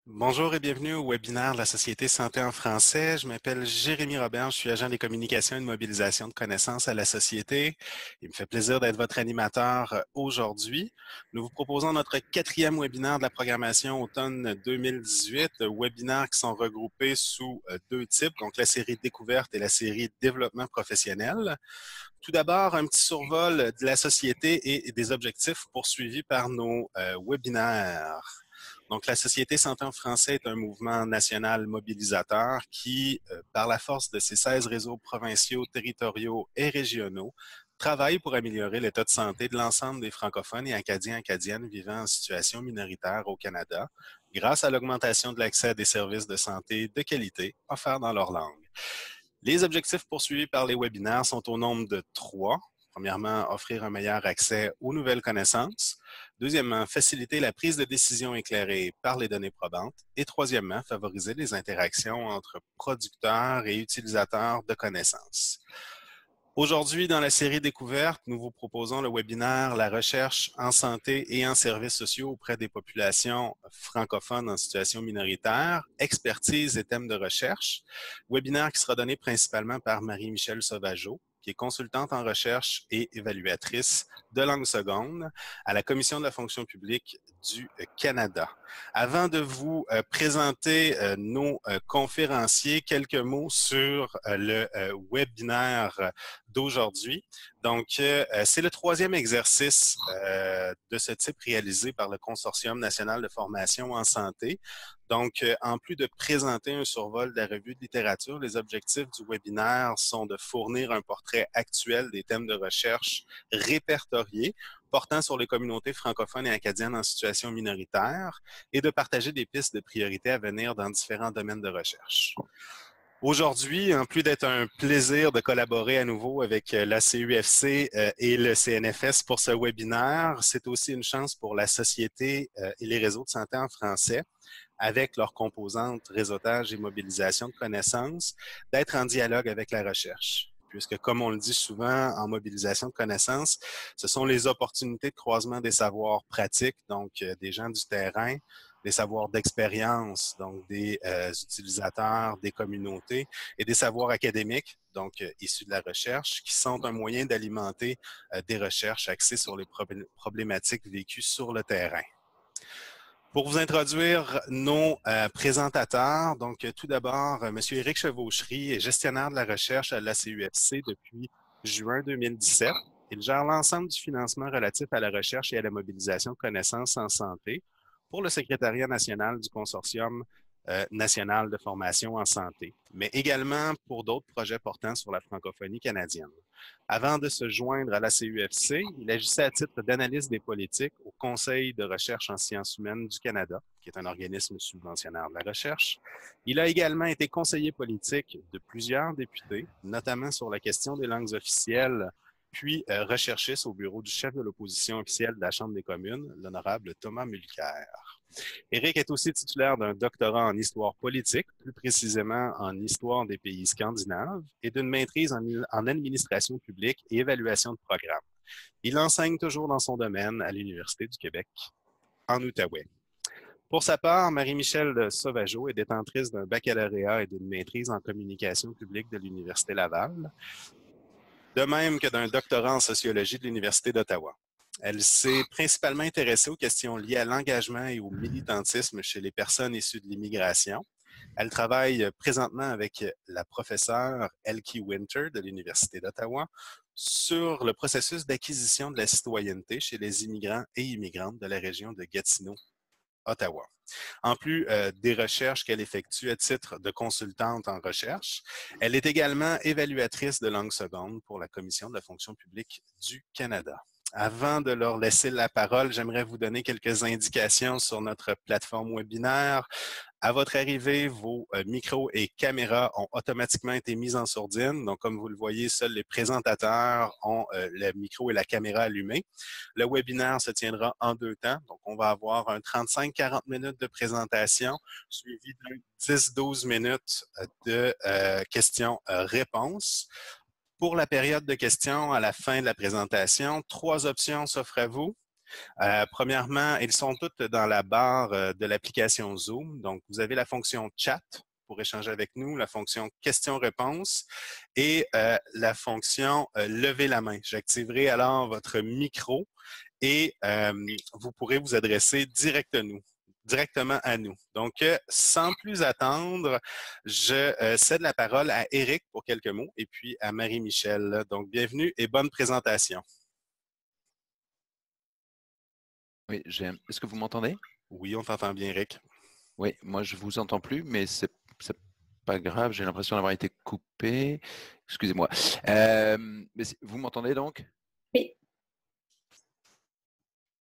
Bonjour et bienvenue au webinaire de la Société Santé en français. Je m'appelle Jérémy Robert, je suis agent des communications et de mobilisation de connaissances à la Société. Il me fait plaisir d'être votre animateur aujourd'hui. Nous vous proposons notre quatrième webinaire de la programmation automne 2018, webinaires qui sont regroupés sous deux types, donc la série découverte et la série développement professionnel. Tout d'abord, un petit survol de la société et des objectifs poursuivis par nos webinaires. Donc, la Société Santé en français est un mouvement national mobilisateur qui, par la force de ses 16 réseaux provinciaux, territoriaux et régionaux, travaille pour améliorer l'état de santé de l'ensemble des francophones et acadiens-acadiennes vivant en situation minoritaire au Canada, grâce à l'augmentation de l'accès à des services de santé de qualité offerts dans leur langue. Les objectifs poursuivis par les webinaires sont au nombre de 3. Premièrement, offrir un meilleur accès aux nouvelles connaissances. Deuxièmement, faciliter la prise de décision éclairée par les données probantes. Et troisièmement, favoriser les interactions entre producteurs et utilisateurs de connaissances. Aujourd'hui, dans la série Découverte, nous vous proposons le webinaire La recherche en santé et en services sociaux auprès des populations francophones en situation minoritaire, expertise et thèmes de recherche. Webinaire qui sera donné principalement par Marie-Michelle Sauvageau, qui est consultante en recherche et évaluatrice de langue seconde à la Commission de la fonction publique du Canada. Avant de vous présenter nos conférenciers, quelques mots sur le webinaire d'aujourd'hui. Donc, c'est le troisième exercice de ce type réalisé par le Consortium national de formation en santé. Donc, en plus de présenter un survol de la revue de littérature, les objectifs du webinaire sont de fournir un portrait actuel des thèmes de recherche répertoriés portant sur les communautés francophones et acadiennes en situation minoritaire et de partager des pistes de priorité à venir dans différents domaines de recherche. Aujourd'hui, en plus d'être un plaisir de collaborer à nouveau avec la CUFC et le CNFS pour ce webinaire, c'est aussi une chance pour la société et les réseaux de santé en français, avec leurs composantes réseautage et mobilisation de connaissances, d'être en dialogue avec la recherche. Puisque, comme on le dit souvent en mobilisation de connaissances, ce sont les opportunités de croisement des savoirs pratiques, donc des gens du terrain, des savoirs d'expérience, donc des utilisateurs, des communautés, et des savoirs académiques, donc issus de la recherche, qui sont un moyen d'alimenter des recherches axées sur les problématiques vécues sur le terrain. Pour vous introduire nos présentateurs, donc tout d'abord, M. Éric Chevauchery est gestionnaire de la recherche à l'ACUFC depuis juin 2017. Il gère l'ensemble du financement relatif à la recherche et à la mobilisation de connaissances en santé pour le secrétariat national du Consortium national de formation en santé, mais également pour d'autres projets portant sur la francophonie canadienne. Avant de se joindre à la CUFC, il agissait à titre d'analyste des politiques au Conseil de recherche en sciences humaines du Canada, qui est un organisme subventionnaire de la recherche. Il a également été conseiller politique de plusieurs députés, notamment sur la question des langues officielles, puis recherchiste au bureau du chef de l'opposition officielle de la Chambre des communes, l'honorable Thomas Mulcair. Éric est aussi titulaire d'un doctorat en histoire politique, plus précisément en histoire des pays scandinaves, et d'une maîtrise en administration publique et évaluation de programmes. Il enseigne toujours dans son domaine à l'Université du Québec, en Outaouais. Pour sa part, Marie-Michelle Sauvageau est détentrice d'un baccalauréat et d'une maîtrise en communication publique de l'Université Laval, de même que d'un doctorat en sociologie de l'Université d'Ottawa. Elle s'est principalement intéressée aux questions liées à l'engagement et au militantisme chez les personnes issues de l'immigration. Elle travaille présentement avec la professeure Elke Winter de l'Université d'Ottawa sur le processus d'acquisition de la citoyenneté chez les immigrants et immigrantes de la région de Gatineau, Ottawa. En plus des recherches qu'elle effectue à titre de consultante en recherche, elle est également évaluatrice de langue seconde pour la Commission de la fonction publique du Canada. Avant de leur laisser la parole, j'aimerais vous donner quelques indications sur notre plateforme webinaire. À votre arrivée, vos micros et caméras ont automatiquement été mis en sourdine. Donc, comme vous le voyez, seuls les présentateurs ont le micro et la caméra allumés. Le webinaire se tiendra en deux temps. Donc, on va avoir un 35-40 minutes de présentation suivi de 10-12 minutes de questions-réponses. Pour la période de questions à la fin de la présentation, trois options s'offrent à vous. Premièrement, ils sont toutes dans la barre de l'application Zoom. Donc, vous avez la fonction chat pour échanger avec nous, la fonction questions-réponses et la fonction lever la main. J'activerai alors votre micro et vous pourrez vous adresser directement à nous. Donc, sans plus attendre, je cède la parole à Éric pour quelques mots et puis à Marie-Michel. Donc, bienvenue et bonne présentation. Oui, est-ce que vous m'entendez? Oui, on t'entend bien, Éric. Oui, moi je vous entends plus, mais c'est pas grave, j'ai l'impression d'avoir été coupé. Excusez-moi. Vous m'entendez donc? Oui.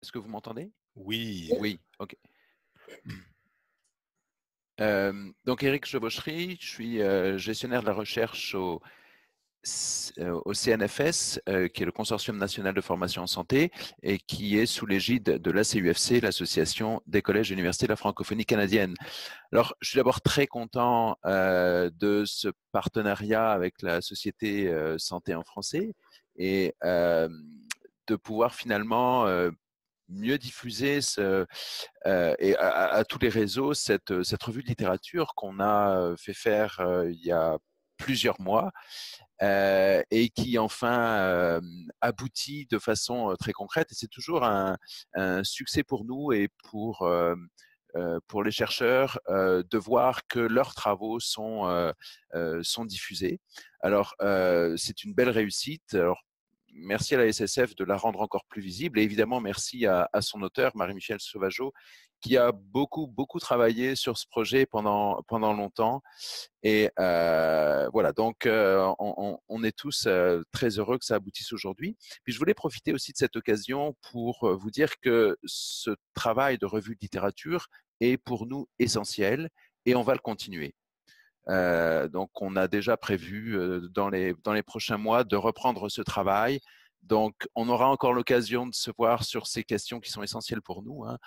Est-ce que vous m'entendez? Oui. Oui, ok. Donc Éric Chevauchery, je suis gestionnaire de la recherche au CNFS, qui est le Consortium national de formation en santé et qui est sous l'égide de l'ACUFC, l'Association des collèges et universités de la francophonie canadienne. Alors, je suis d'abord très content de ce partenariat avec la Société Santé en français et de pouvoir finalement mieux diffuser et à tous les réseaux cette revue de littérature qu'on a fait faire il y a plusieurs mois et qui enfin aboutit de façon très concrète. Et c'est toujours un succès pour nous et pour les chercheurs de voir que leurs travaux sont diffusés. Alors, c'est une belle réussite. Alors, merci à la SSF de la rendre encore plus visible et évidemment merci à son auteur, Marie-Michel Sauvageau, qui a beaucoup travaillé sur ce projet pendant longtemps. Et voilà, donc on est tous très heureux que ça aboutisse aujourd'hui. Puis je voulais profiter aussi de cette occasion pour vous dire que ce travail de revue de littérature est pour nous essentiel et on va le continuer. Donc, on a déjà prévu dans les prochains mois de reprendre ce travail. Donc, on aura encore l'occasion de se voir sur ces questions qui sont essentielles pour nous. Hein.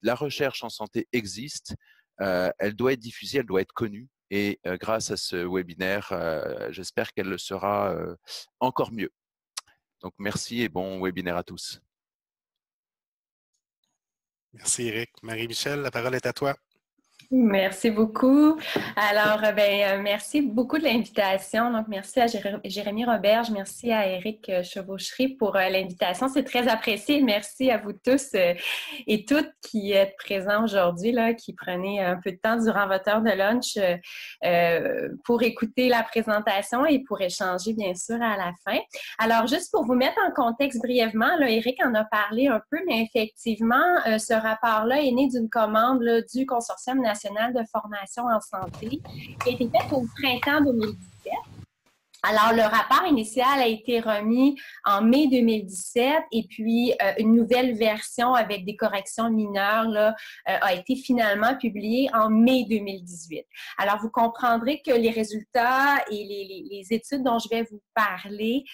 La recherche en santé existe, elle doit être diffusée, elle doit être connue. Et grâce à ce webinaire, j'espère qu'elle le sera encore mieux. Donc, merci et bon webinaire à tous. Merci, Éric. Marie-Michel, la parole est à toi. Merci beaucoup. Alors, merci beaucoup de l'invitation. Donc, merci à Jérémy Roberge, merci à Éric Chevauchery pour l'invitation. C'est très apprécié. Merci à vous tous et toutes qui êtes présents aujourd'hui, qui prenez un peu de temps durant votre heure de lunch pour écouter la présentation et pour échanger, bien sûr, à la fin. Alors, juste pour vous mettre en contexte brièvement, Éric en a parlé un peu, mais effectivement, ce rapport-là est né d'une commande du Consortium national de formation en santé qui a été faite au printemps 2017. Alors, le rapport initial a été remis en mai 2017 et puis une nouvelle version avec des corrections mineures a été finalement publiée en mai 2018. Alors, vous comprendrez que les résultats et les études dont je vais vous parler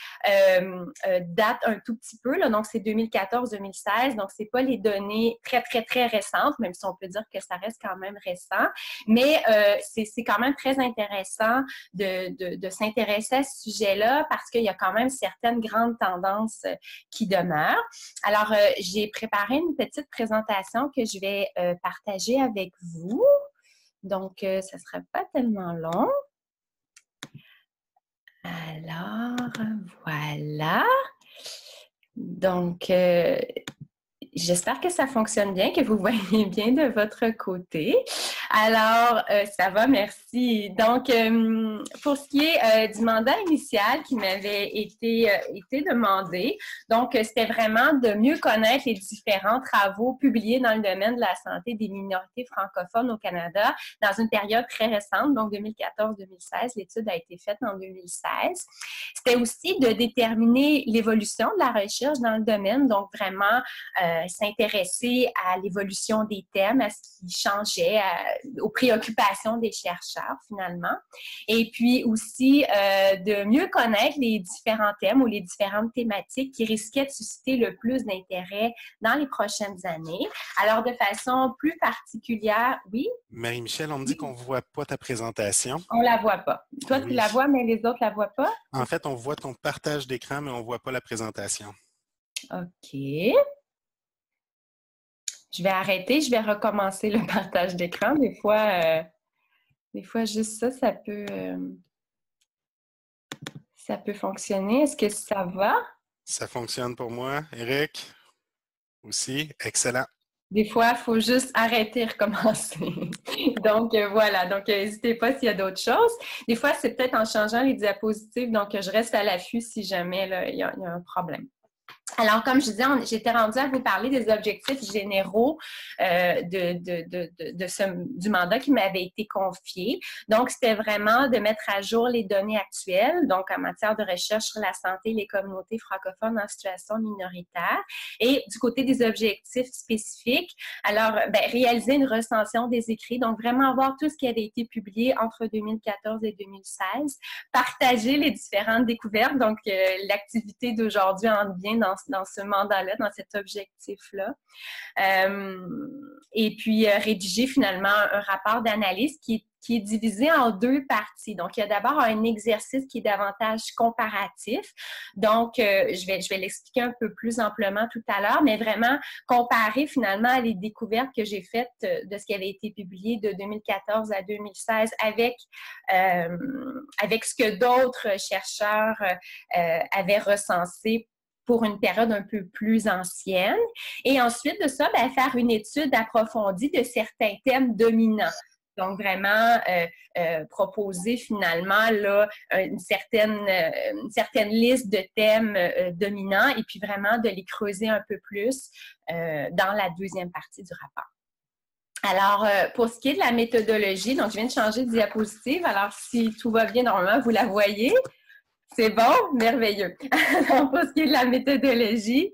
datent un tout petit peu. Donc, c'est 2014-2016. Donc, ce n'est pas les données très récentes, même si on peut dire que ça reste quand même récent. Mais c'est quand même très intéressant de s'intéresser à ce sujet-là parce qu'il y a quand même certaines grandes tendances qui demeurent. Alors, j'ai préparé une petite présentation que je vais partager avec vous. Donc, ça ne sera pas tellement long. Alors, voilà. Donc, j'espère que ça fonctionne bien, que vous voyez bien de votre côté. Alors, ça va, merci. Donc, pour ce qui est du mandat initial qui m'avait été demandé, donc, c'était vraiment de mieux connaître les différents travaux publiés dans le domaine de la santé des minorités francophones au Canada dans une période très récente, donc 2014-2016. L'étude a été faite en 2016. C'était aussi de déterminer l'évolution de la recherche dans le domaine, donc vraiment s'intéresser à l'évolution des thèmes, à ce qui changeait, aux préoccupations des chercheurs finalement. Et puis aussi de mieux connaître les différents thèmes ou les différentes thématiques qui risquaient de susciter le plus d'intérêt dans les prochaines années. Alors, de façon plus particulière, oui? Marie-Michel, on me dit qu'on ne voit pas ta présentation. On ne la voit pas. Toi, oui. Tu la vois, mais les autres ne la voient pas? En fait, on voit ton partage d'écran, mais on ne voit pas la présentation. OK. je vais arrêter, je vais recommencer le partage d'écran. Des fois, juste ça, ça peut fonctionner. Est-ce que ça va? Ça fonctionne pour moi. Éric, aussi. Excellent. Des fois, il faut juste arrêter et recommencer. Donc, voilà. Donc, n'hésitez pas s'il y a d'autres choses. Des fois, c'est peut-être en changeant les diapositives. Donc, je reste à l'affût si jamais il y a un problème. Alors, comme je disais, j'étais rendue à vous parler des objectifs généraux du mandat qui m'avait été confié. Donc, c'était vraiment de mettre à jour les données actuelles, donc en matière de recherche sur la santé et les communautés francophones en situation minoritaire. Et du côté des objectifs spécifiques, alors, réaliser une recension des écrits, donc vraiment voir tout ce qui avait été publié entre 2014 et 2016, partager les différentes découvertes, donc l'activité d'aujourd'hui entre bien dans ce mandat-là, dans cet objectif-là. Et puis, rédiger finalement un rapport d'analyse qui est divisé en 2 parties. Donc, il y a d'abord un exercice qui est davantage comparatif. Donc, je vais l'expliquer un peu plus amplement tout à l'heure, mais vraiment comparer finalement les découvertes que j'ai faites de ce qui avait été publié de 2014 à 2016 avec ce que d'autres chercheurs avaient recensé pour une période un peu plus ancienne. Et ensuite de ça, faire une étude approfondie de certains thèmes dominants. Donc, vraiment proposer finalement là, une certaine liste de thèmes dominants et puis vraiment de les creuser un peu plus dans la deuxième partie du rapport. Alors, pour ce qui est de la méthodologie, donc je viens de changer de diapositive. Alors, si tout va bien, normalement, vous la voyez. C'est bon? Merveilleux. Donc, pour ce qui est de la méthodologie,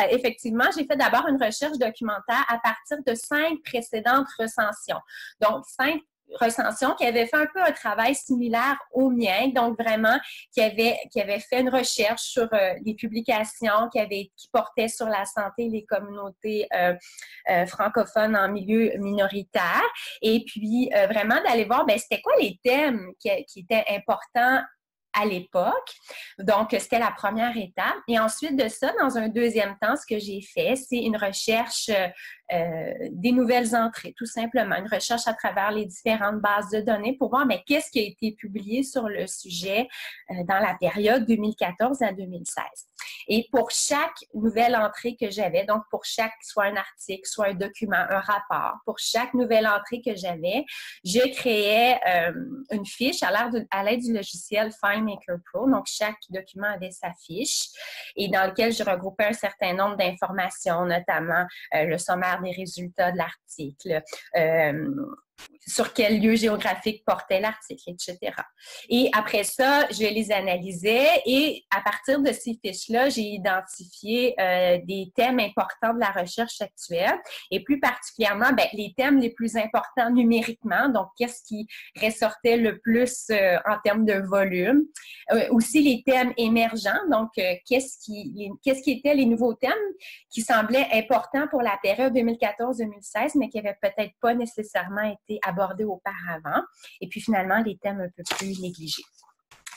effectivement, j'ai fait d'abord une recherche documentaire à partir de 5 précédentes recensions. Donc, 5 recensions qui avaient fait un peu un travail similaire au mien, donc vraiment qui avaient fait une recherche sur les publications qui portaient sur la santé et les communautés francophones en milieu minoritaire. Et puis, vraiment d'aller voir, c'était quoi les thèmes qui étaient importants à l'époque. Donc, c'était la première étape. Et ensuite de ça, dans un deuxième temps, ce que j'ai fait, c'est une recherche des nouvelles entrées, tout simplement. Une recherche à travers les différentes bases de données pour voir qu'est-ce qui a été publié sur le sujet dans la période 2014 à 2016. Et pour chaque nouvelle entrée que j'avais, donc pour soit un article, soit un document, un rapport, pour chaque nouvelle entrée que j'avais, je créais une fiche à l'aide du logiciel FileMaker Pro. Donc, chaque document avait sa fiche et dans lequel je regroupais un certain nombre d'informations, notamment le sommaire des résultats de l'article, sur quel lieu géographique portait l'article, etc. Et après ça, je les analysais et à partir de ces fiches-là, j'ai identifié des thèmes importants de la recherche actuelle et plus particulièrement les thèmes les plus importants numériquement, donc qu'est-ce qui ressortait le plus en termes de volume. Aussi les thèmes émergents, donc qu'est-ce qui étaient les nouveaux thèmes qui semblaient importants pour la période 2014-2016, mais qui n'avaient peut-être pas nécessairement été abordés auparavant. Et puis finalement, les thèmes un peu plus négligés.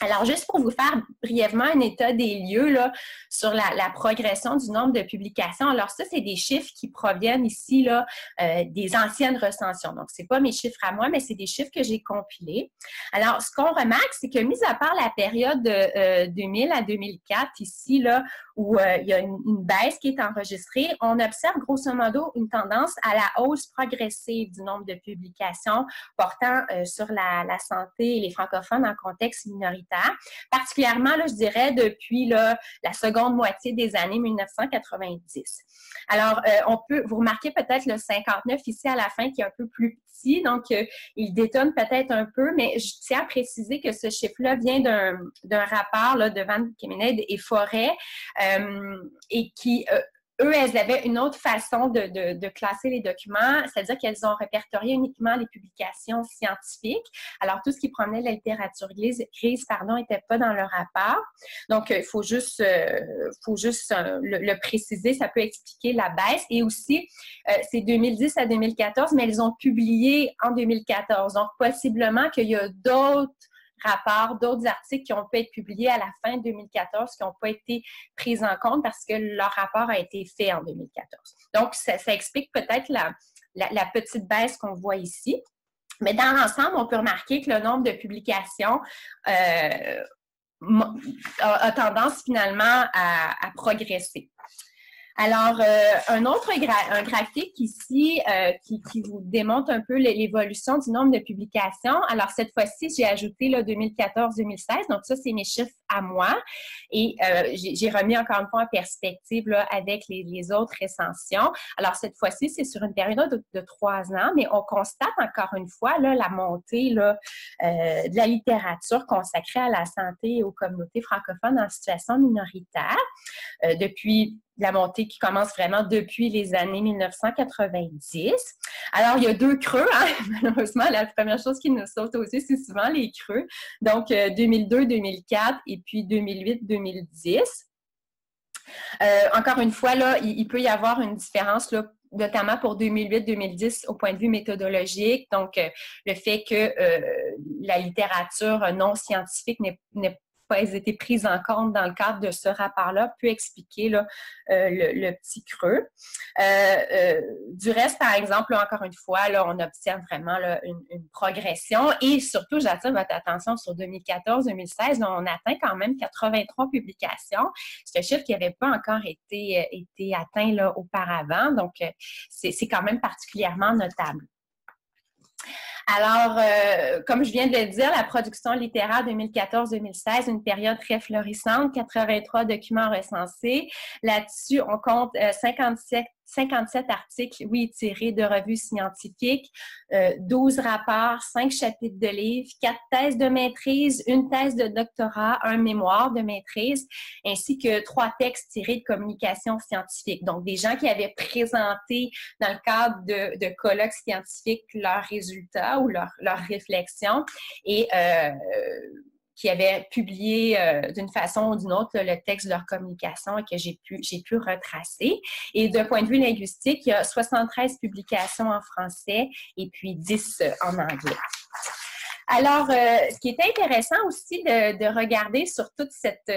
Alors, juste pour vous faire brièvement un état des lieux là, sur la progression du nombre de publications. Alors, ça, c'est des chiffres qui proviennent ici là, des anciennes recensions. Donc, ce n'est pas mes chiffres à moi, mais c'est des chiffres que j'ai compilés. Alors, ce qu'on remarque, c'est que mis à part la période de 2000 à 2004, ici, là, où il y a une baisse qui est enregistrée, on observe grosso modo une tendance à la hausse progressive du nombre de publications portant sur la santé et les francophones en contexte minoritaire. Particulièrement, là, je dirais, depuis là, la seconde moitié des années 1990. Alors, vous remarquez peut-être le 59 ici à la fin qui est un peu plus petit, donc il détonne peut-être un peu, mais je tiens à préciser que ce chiffre-là vient d'un rapport là, de Van Kemenade et Forêt et qui... eux, elles avaient une autre façon de classer les documents, c'est-à-dire qu'elles ont répertorié uniquement les publications scientifiques. Alors, tout ce qui provenait de la littérature grise n'était pas dans le rapport. Donc, il faut juste le préciser, ça peut expliquer la baisse. Et aussi, c'est 2010 à 2014, mais elles ont publié en 2014. Donc, possiblement qu'il y a d'autres rapports, d'autres articles qui ont pu être publiés à la fin de 2014 qui n'ont pas été pris en compte parce que leur rapport a été fait en 2014. Donc, ça explique peut-être la petite baisse qu'on voit ici. Mais dans l'ensemble, on peut remarquer que le nombre de publications a tendance finalement à progresser. Alors, un graphique ici qui vous démontre un peu l'évolution du nombre de publications. Alors, cette fois-ci, j'ai ajouté 2014-2016. Donc, ça, c'est mes chiffres à moi. Et j'ai remis encore une fois en perspective là, avec les autres recensions. Alors, cette fois-ci, c'est sur une période de 3 ans, mais on constate encore une fois là, la montée là, de la littérature consacrée à la santé et aux communautés francophones en situation minoritaire depuis la montée qui commence vraiment depuis les années 1990. Alors, il y a 2 creux. Hein? Malheureusement, la première chose qui nous saute aux yeux, c'est souvent les creux. Donc, 2002-2004 et puis 2008-2010. Encore une fois, là, il peut y avoir une différence là, notamment pour 2008-2010 au point de vue méthodologique. Donc, le fait que la littérature non scientifique n'est pas été prises en compte dans le cadre de ce rapport-là peut expliquer là, le petit creux. Du reste, par exemple, là, encore une fois, là, on observe vraiment là, une progression et surtout, j'attire votre attention sur 2014-2016, on atteint quand même 83 publications. C'est un chiffre qui n'avait pas encore été atteint là, auparavant, donc c'est quand même particulièrement notable. Alors, comme je viens de le dire, la production littéraire 2014-2016, une période très florissante, 83 documents recensés. Là-dessus, on compte 57 articles, oui, tirés de revues scientifiques, 12 rapports, 5 chapitres de livres, 4 thèses de maîtrise, 1 thèse de doctorat, 1 mémoire de maîtrise, ainsi que 3 textes tirés de communication scientifique. Donc, des gens qui avaient présenté dans le cadre de colloques scientifiques leurs résultats ou leurs réflexions et qui avaient publié d'une façon ou d'une autre le texte de leur communication et que j'ai pu retracer. Et d'un point de vue linguistique, il y a 73 publications en français et puis 10 en anglais. Alors, ce qui est intéressant aussi de regarder sur toute cette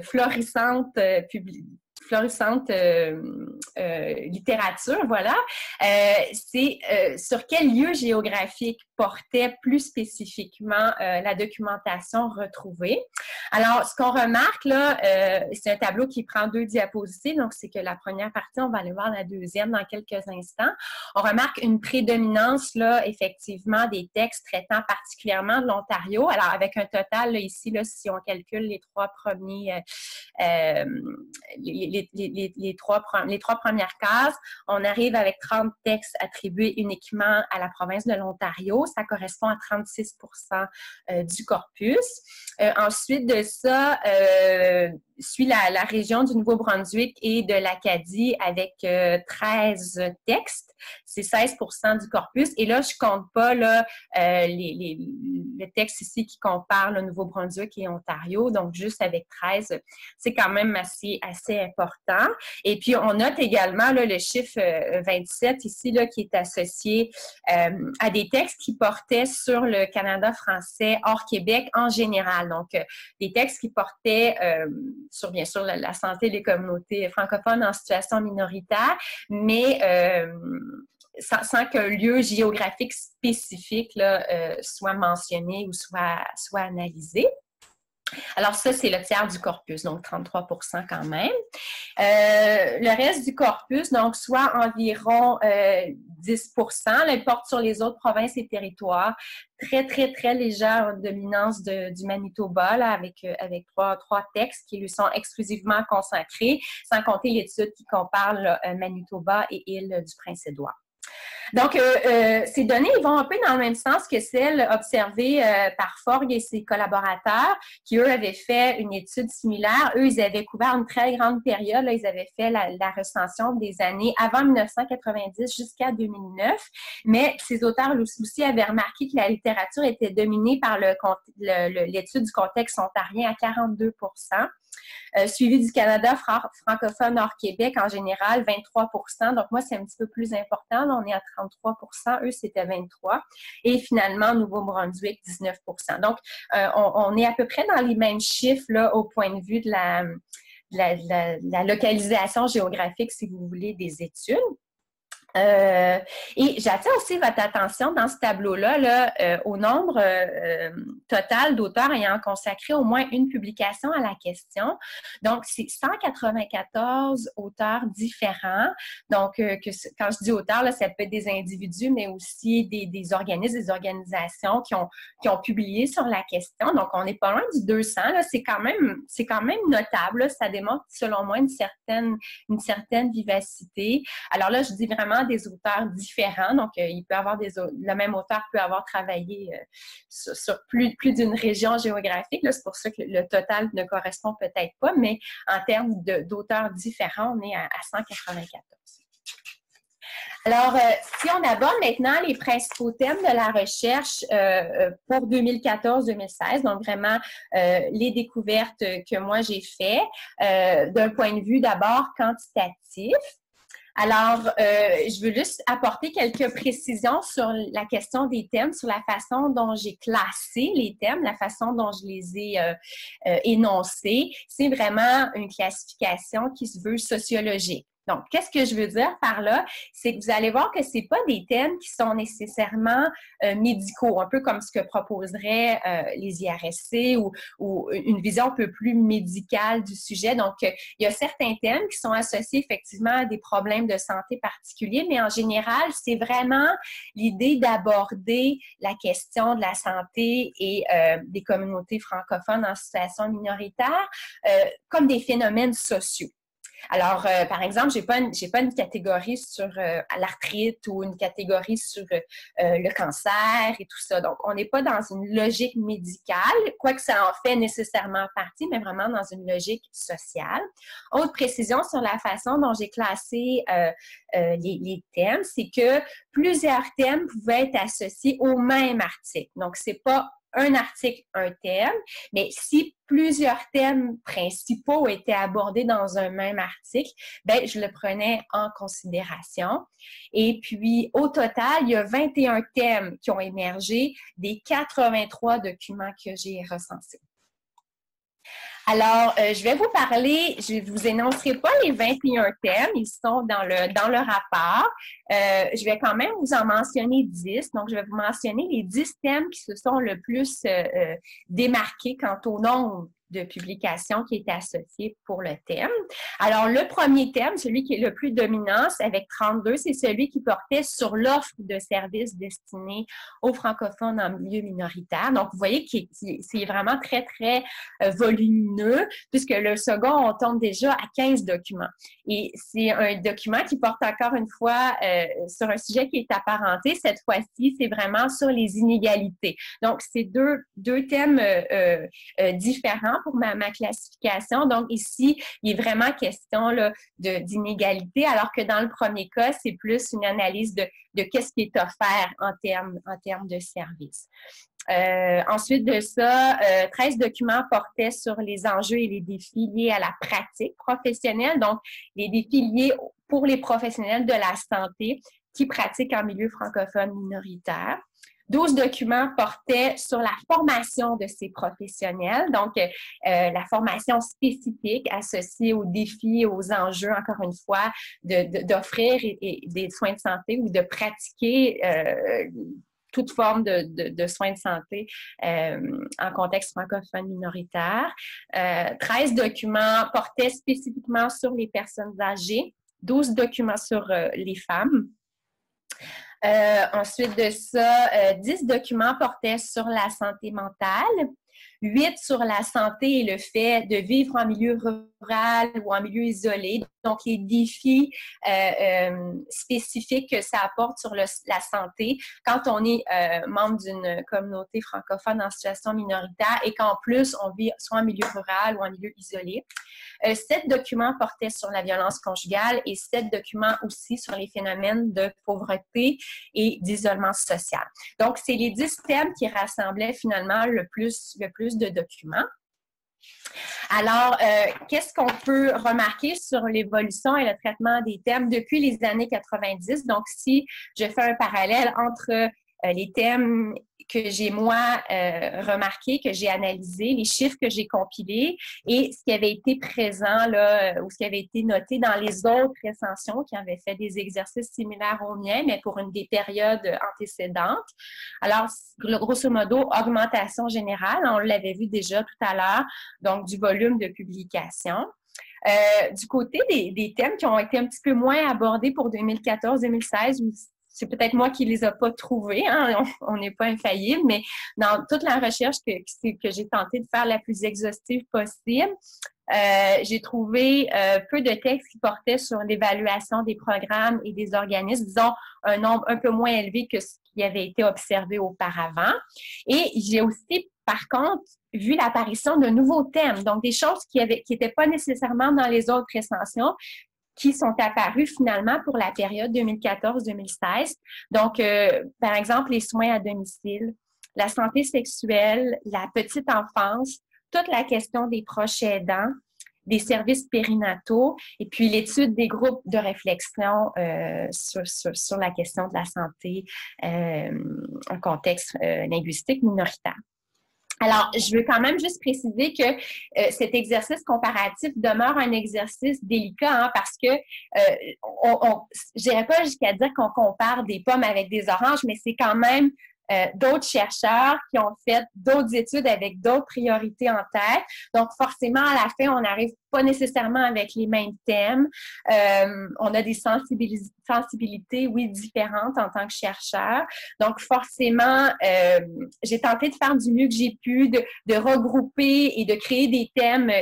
florissante littérature, voilà, c'est sur quel lieu géographique portait plus spécifiquement la documentation retrouvée. Alors, ce qu'on remarque là, c'est un tableau qui prend 2 diapositives, donc c'est que la première partie, on va aller voir la deuxième dans quelques instants. On remarque une prédominance là, effectivement, des textes traitant particulièrement de l'Ontario. Alors, avec un total là, ici, là, si on calcule les 3 premiers les trois premières cases, on arrive avec 30 textes attribués uniquement à la province de l'Ontario. Ça correspond à 36% du corpus. Ensuite de ça, suit la région du Nouveau-Brunswick et de l'Acadie avec 13 textes. C'est 16% du corpus. Et là, je ne compte pas là, le texte ici qui compare le Nouveau-Brunswick et Ontario. Donc, juste avec 13, c'est quand même assez important. Et puis, on note également là, le chiffre 27 ici là, qui est associé à des textes qui portaient sur le Canada français hors Québec en général. Donc, des textes qui portaient sur, bien sûr, la santé des communautés francophones en situation minoritaire, mais sans qu'un lieu géographique spécifique là, soit mentionné ou soit analysé. Alors ça, c'est le tiers du corpus, donc 33% quand même. Le reste du corpus, donc soit environ 10%, là, porte sur les autres provinces et territoires. Très, très, très légère dominance du Manitoba, là, avec trois textes qui lui sont exclusivement consacrés, sans compter l'étude qui compare là, Manitoba et île du Prince-Édouard. Donc, ces données ils vont un peu dans le même sens que celles observées par Forgue et ses collaborateurs qui, eux, avaient fait une étude similaire. Eux, ils avaient couvert une très grande période. Là, ils avaient fait la recension des années avant 1990 jusqu'à 2009. Mais ces auteurs aussi avaient remarqué que la littérature était dominée par l'étude du contexte ontarien à 42%. Suivi du Canada francophone hors Québec, en général, 23 %. Donc, moi, c'est un petit peu plus important. Là, on est à 33 %. Eux, c'était 23 %. Et finalement, Nouveau-Brunswick, 19 %. Donc, on est à peu près dans les mêmes chiffres là, au point de vue de la localisation géographique, si vous voulez, des études. Et j'attire aussi votre attention dans ce tableau-là au nombre total d'auteurs ayant consacré au moins une publication à la question. Donc, c'est 194 auteurs différents. Donc, quand je dis auteurs, là, ça peut être des individus, mais aussi des organismes, des organisations qui ont publié sur la question. Donc, on n'est pas loin du 200. Là. C'est quand même notable. Là. Ça démontre, selon moi, une certaine vivacité. Alors là, je dis vraiment des auteurs différents. Donc, il peut avoir le même auteur peut avoir travaillé sur plus d'une région géographique. C'est pour ça que le total ne correspond peut-être pas, mais en termes d'auteurs différents, on est à 194. Alors, si on aborde maintenant les principaux thèmes de la recherche pour 2014-2016, donc vraiment les découvertes que moi j'ai faites, d'un point de vue d'abord quantitatif. Alors, je veux juste apporter quelques précisions sur la question des thèmes, sur la façon dont j'ai classé les thèmes, la façon dont je les ai énoncés. C'est vraiment une classification qui se veut sociologique. Donc, qu'est-ce que je veux dire par là? C'est que vous allez voir que ce n'est pas des thèmes qui sont nécessairement médicaux, un peu comme ce que proposeraient les IRSC ou une vision un peu plus médicale du sujet. Donc, il y a certains thèmes qui sont associés effectivement à des problèmes de santé particuliers, mais en général, c'est vraiment l'idée d'aborder la question de la santé et des communautés francophones en situation minoritaire comme des phénomènes sociaux. Alors, par exemple, j'ai pas une catégorie sur l'arthrite ou une catégorie sur le cancer et tout ça. Donc, on n'est pas dans une logique médicale, quoique ça en fait nécessairement partie, mais vraiment dans une logique sociale. Autre précision sur la façon dont j'ai classé les thèmes, c'est que plusieurs thèmes pouvaient être associés au même article. Donc, c'est pas un article, un thème, mais si plusieurs thèmes principaux étaient abordés dans un même article, ben, je le prenais en considération. Et puis, au total, il y a 21 thèmes qui ont émergé des 83 documents que j'ai recensés. Alors, je vais vous parler, je ne vous énoncerai pas les 21 thèmes, ils sont dans le rapport. Je vais quand même vous en mentionner 10. Donc, je vais vous mentionner les 10 thèmes qui se sont le plus démarqués quant au nombre de publications qui étaient associées pour le thème. Alors, le premier thème, celui qui est le plus dominant, avec 32, c'est celui qui portait sur l'offre de services destinés aux francophones en milieu minoritaire. Donc, vous voyez que c'est vraiment très, très volumineux, puisque le second, on tombe déjà à 15 documents. Et c'est un document qui porte encore une fois sur un sujet qui est apparenté. Cette fois-ci, c'est vraiment sur les inégalités. Donc, c'est deux thèmes différents pour ma classification. Donc, ici, il est vraiment question d'inégalité, alors que dans le premier cas, c'est plus une analyse de qu'est-ce qui est offert en termes de services. Ensuite de ça, 13 documents portaient sur les enjeux et les défis liés à la pratique professionnelle, donc les défis liés pour les professionnels de la santé qui pratiquent en milieu francophone minoritaire. 12 documents portaient sur la formation de ces professionnels, donc la formation spécifique associée aux défis, aux enjeux, encore une fois, d'offrir des soins de santé ou de pratiquer toute forme de soins de santé en contexte francophone minoritaire. 13 documents portaient spécifiquement sur les personnes âgées, 12 documents sur les femmes. Ensuite de ça, 10 documents portaient sur la santé mentale, 8 sur la santé et le fait de vivre en milieu rural ou en milieu isolé, donc les défis spécifiques que ça apporte sur la santé quand on est membre d'une communauté francophone en situation minoritaire et qu'en plus on vit soit en milieu rural ou en milieu isolé. 7 documents portaient sur la violence conjugale et 7 documents aussi sur les phénomènes de pauvreté et d'isolement social. Donc, c'est les 10 thèmes qui rassemblaient finalement le plus de documents. Alors, qu'est-ce qu'on peut remarquer sur l'évolution et le traitement des thèmes depuis les années 90? Donc, si je fais un parallèle entre les thèmes que j'ai, moi, remarqués, que j'ai analysés, les chiffres que j'ai compilés et ce qui avait été présent là, ou ce qui avait été noté dans les autres recensions qui avaient fait des exercices similaires aux miens, mais pour des périodes antécédentes. Alors, grosso modo, augmentation générale, on l'avait vu déjà tout à l'heure, donc du volume de publication. Du côté des thèmes qui ont été un petit peu moins abordés pour 2014-2016, c'est peut-être moi qui les ai pas trouvés, hein? On n'est pas infaillible, mais dans toute la recherche que j'ai tenté de faire la plus exhaustive possible, j'ai trouvé peu de textes qui portaient sur l'évaluation des programmes et des organismes, disons un nombre un peu moins élevé que ce qui avait été observé auparavant. Et j'ai aussi, par contre, vu l'apparition de nouveaux thèmes, donc des choses qui étaient pas nécessairement dans les autres recensions, qui sont apparus finalement pour la période 2014-2016. Donc, par exemple, les soins à domicile, la santé sexuelle, la petite enfance, toute la question des proches aidants, des services périnataux, et puis l'étude des groupes de réflexion sur la question de la santé en contexte linguistique minoritaire. Alors, je veux quand même juste préciser que cet exercice comparatif demeure un exercice délicat hein, parce que je n'irais pas jusqu'à dire qu'on compare des pommes avec des oranges, mais c'est quand même d'autres chercheurs qui ont fait d'autres études avec d'autres priorités en tête. Donc, forcément, à la fin, on n'arrive pas nécessairement avec les mêmes thèmes. On a des sensibilités, oui, différentes en tant que chercheur. Donc, forcément, j'ai tenté de faire du mieux que j'ai pu, de regrouper et de créer des thèmes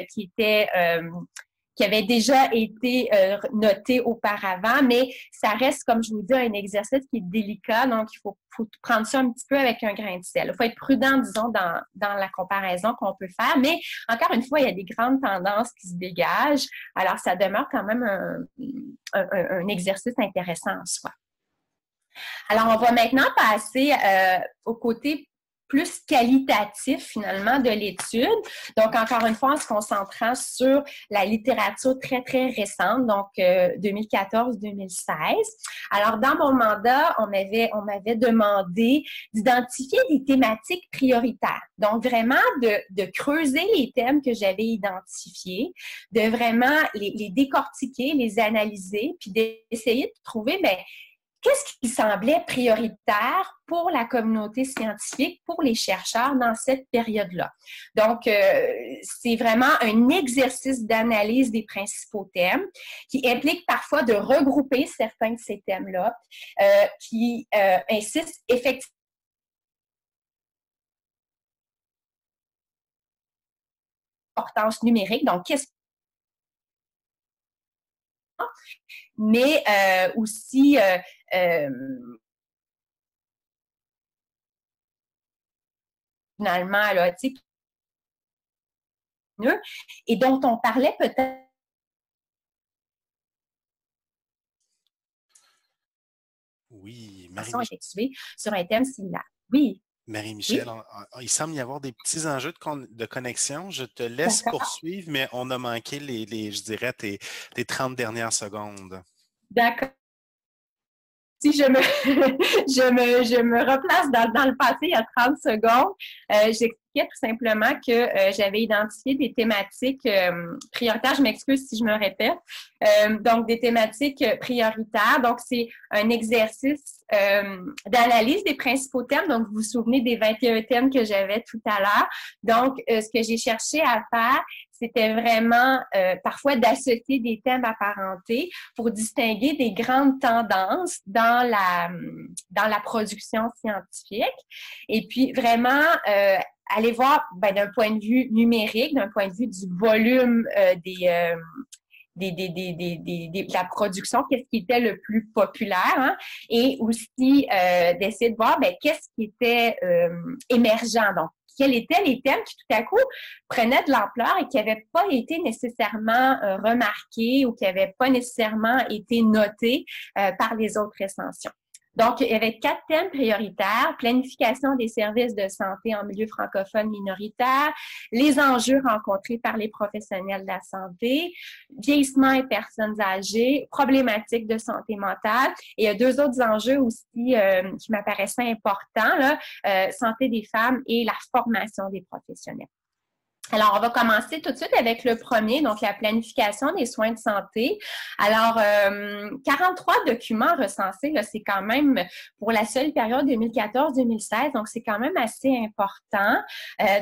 qui avaient déjà été notés auparavant, mais ça reste, comme je vous dis, un exercice qui est délicat, donc il faut prendre ça un petit peu avec un grain de sel. Il faut être prudent, disons, dans la comparaison qu'on peut faire, mais encore une fois, il y a des grandes tendances qui se dégagent, alors ça demeure quand même un exercice intéressant en soi. Alors, on va maintenant passer au côté plus qualitatif, finalement, de l'étude. Donc, encore une fois, en se concentrant sur la littérature très, très récente, donc 2014-2016. Alors, dans mon mandat, on m'avait demandé d'identifier des thématiques prioritaires. Donc, vraiment, de creuser les thèmes que j'avais identifiés, de vraiment les décortiquer, les analyser, puis d'essayer de trouver, bien, qu'est-ce qui semblait prioritaire pour la communauté scientifique, pour les chercheurs dans cette période-là? Donc, c'est vraiment un exercice d'analyse des principaux thèmes qui implique parfois de regrouper certains de ces thèmes-là, qui insistent effectivement sur l'importance numérique. Donc, qu'est-ce mais aussi finalement, là, tu sais, et dont on parlait peut-être. Oui, effectuée sur un thème similaire. Oui. Marie-Michel, oui. Il semble y avoir des petits enjeux de connexion. Je te laisse poursuivre, mais on a manqué je dirais, tes 30 dernières secondes. D'accord. Si je me replace dans le passé il y a 30 secondes, j'expliquais tout simplement que j'avais identifié des thématiques prioritaires. Je m'excuse si je me répète. Donc, des thématiques prioritaires. Donc, c'est un exercice d'analyse des principaux thèmes. Donc, vous vous souvenez des 21 thèmes que j'avais tout à l'heure. Donc, ce que j'ai cherché à faire, c'était vraiment parfois d'associer des thèmes apparentés pour distinguer des grandes tendances dans la production scientifique. Et puis, vraiment, aller voir d'un point de vue numérique, d'un point de vue du volume de la production, qu'est-ce qui était le plus populaire, hein? Et aussi d'essayer de voir qu'est-ce qui était émergent. Donc, quels étaient les thèmes qui tout à coup prenaient de l'ampleur et qui n'avaient pas été nécessairement remarqués ou qui n'avaient pas nécessairement été notés par les autres recensions. Donc, il y avait 4 thèmes prioritaires: planification des services de santé en milieu francophone minoritaire, les enjeux rencontrés par les professionnels de la santé, vieillissement et personnes âgées, problématiques de santé mentale. Et il y a 2 autres enjeux aussi qui m'apparaissaient importants, là, santé des femmes et la formation des professionnels. Alors, on va commencer tout de suite avec le premier, donc la planification des soins de santé. Alors, 43 documents recensés, là, c'est quand même pour la seule période 2014-2016, donc c'est quand même assez important.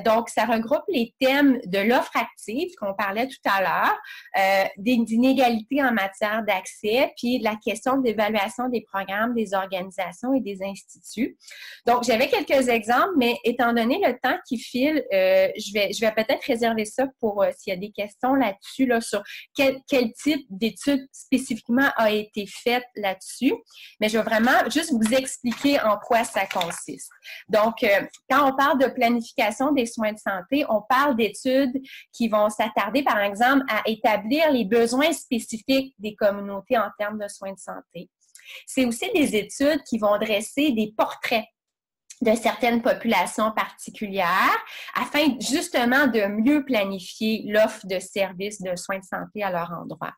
Donc, ça regroupe les thèmes de l'offre active qu'on parlait tout à l'heure, d'inégalités en matière d'accès, puis de la question de l'évaluation des programmes, des organisations et des instituts. Donc, j'avais quelques exemples, mais étant donné le temps qui file, je vais peut-être réserver ça pour s'il y a des questions là-dessus, là, sur quel type d'études spécifiquement a été faite là-dessus. Mais je vais vraiment juste vous expliquer en quoi ça consiste. Donc, quand on parle de planification des soins de santé, on parle d'études qui vont s'attarder, par exemple, à établir les besoins spécifiques des communautés en termes de soins de santé. C'est aussi des études qui vont dresser des portraits de certaines populations particulières afin justement de mieux planifier l'offre de services de soins de santé à leur endroit.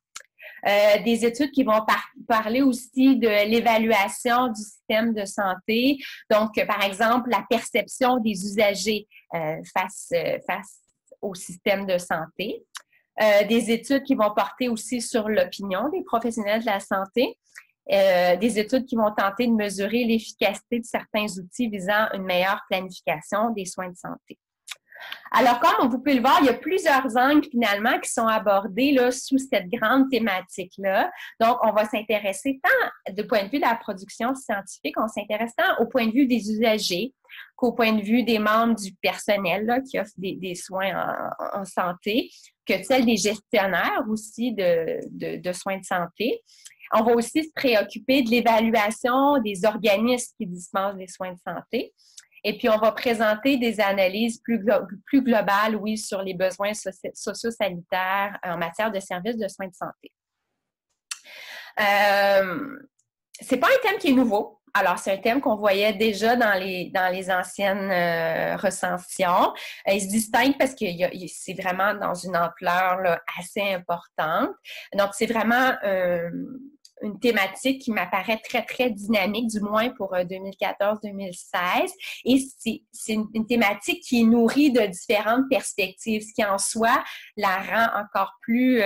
Des études qui vont parler aussi de l'évaluation du système de santé, donc par exemple la perception des usagers face au système de santé. Des études qui vont porter aussi sur l'opinion des professionnels de la santé. Des études qui vont tenter de mesurer l'efficacité de certains outils visant une meilleure planification des soins de santé. Alors, comme vous pouvez le voir, il y a plusieurs angles finalement qui sont abordés là, sous cette grande thématique-là. Donc, on va s'intéresser tant du point de vue de la production scientifique, on s'intéresse tant au point de vue des usagers qu'au point de vue des membres du personnel là, qui offrent des soins en santé, que celle des gestionnaires aussi de soins de santé. On va aussi se préoccuper de l'évaluation des organismes qui dispensent des soins de santé. Et puis, on va présenter des analyses plus globales, oui, sur les besoins socio-sanitaires en matière de services de soins de santé. C'est pas un thème qui est nouveau. Alors, c'est un thème qu'on voyait déjà dans les anciennes recensions. Il se distingue parce que c'est vraiment dans une ampleur là, assez importante. Donc, c'est vraiment une thématique qui m'apparaît très, très dynamique, du moins pour 2014-2016. Et c'est une thématique qui est nourrie de différentes perspectives, ce qui en soi la rend encore plus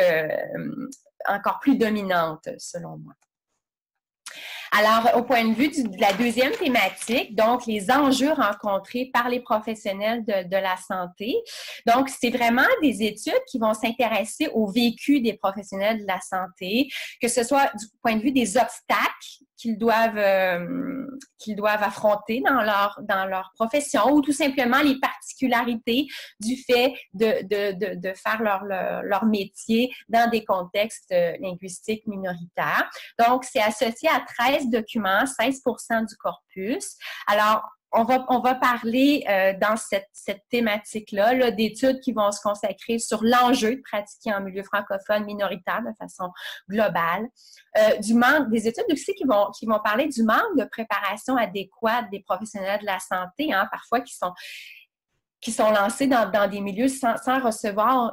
dominante, selon moi. Alors, au point de vue de la deuxième thématique, donc les enjeux rencontrés par les professionnels de la santé. Donc, c'est vraiment des études qui vont s'intéresser au vécu des professionnels de la santé, que ce soit du point de vue des obstacles qu'ils doivent affronter dans leur profession ou tout simplement les particularités du fait de faire leur métier dans des contextes linguistiques minoritaires. Donc, c'est associé à 13 documents, 16% du corpus. Alors, on va parler dans cette thématique-là là, d'études qui vont se consacrer sur l'enjeu de pratiquer en milieu francophone minoritaire de façon globale. Du manque, des études aussi qui vont parler du manque de préparation adéquate des professionnels de la santé, hein, parfois qui sont lancés dans des milieux sans recevoir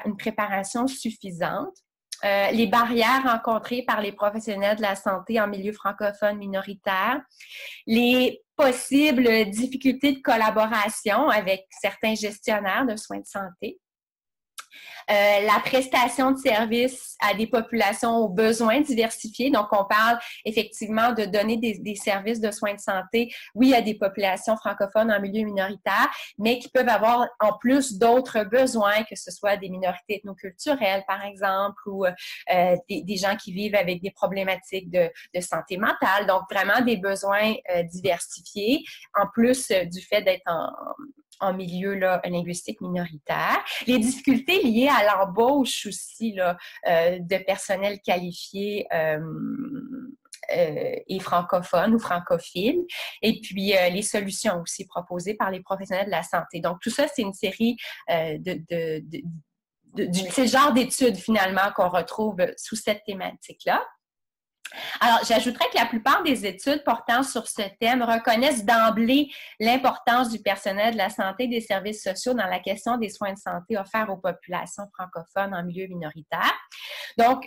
une préparation suffisante. Les barrières rencontrées par les professionnels de la santé en milieu francophone minoritaire, les possibles difficultés de collaboration avec certains gestionnaires de soins de santé, la prestation de services à des populations aux besoins diversifiés. Donc, on parle effectivement de donner des services de soins de santé, oui, à des populations francophones en milieu minoritaire, mais qui peuvent avoir en plus d'autres besoins, que ce soit des minorités ethnoculturelles, par exemple, ou des gens qui vivent avec des problématiques de santé mentale. Donc, vraiment des besoins diversifiés, en plus du fait d'être en milieu là, linguistique minoritaire. Les difficultés liées à l'embauche aussi là, de personnel qualifié et francophone ou francophile. Et puis, les solutions aussi proposées par les professionnels de la santé. Donc, tout ça, c'est une série c'est le genre d'études, finalement, qu'on retrouve sous cette thématique-là. Alors, j'ajouterais que la plupart des études portant sur ce thème reconnaissent d'emblée l'importance du personnel de la santé et des services sociaux dans la question des soins de santé offerts aux populations francophones en milieu minoritaire. Donc,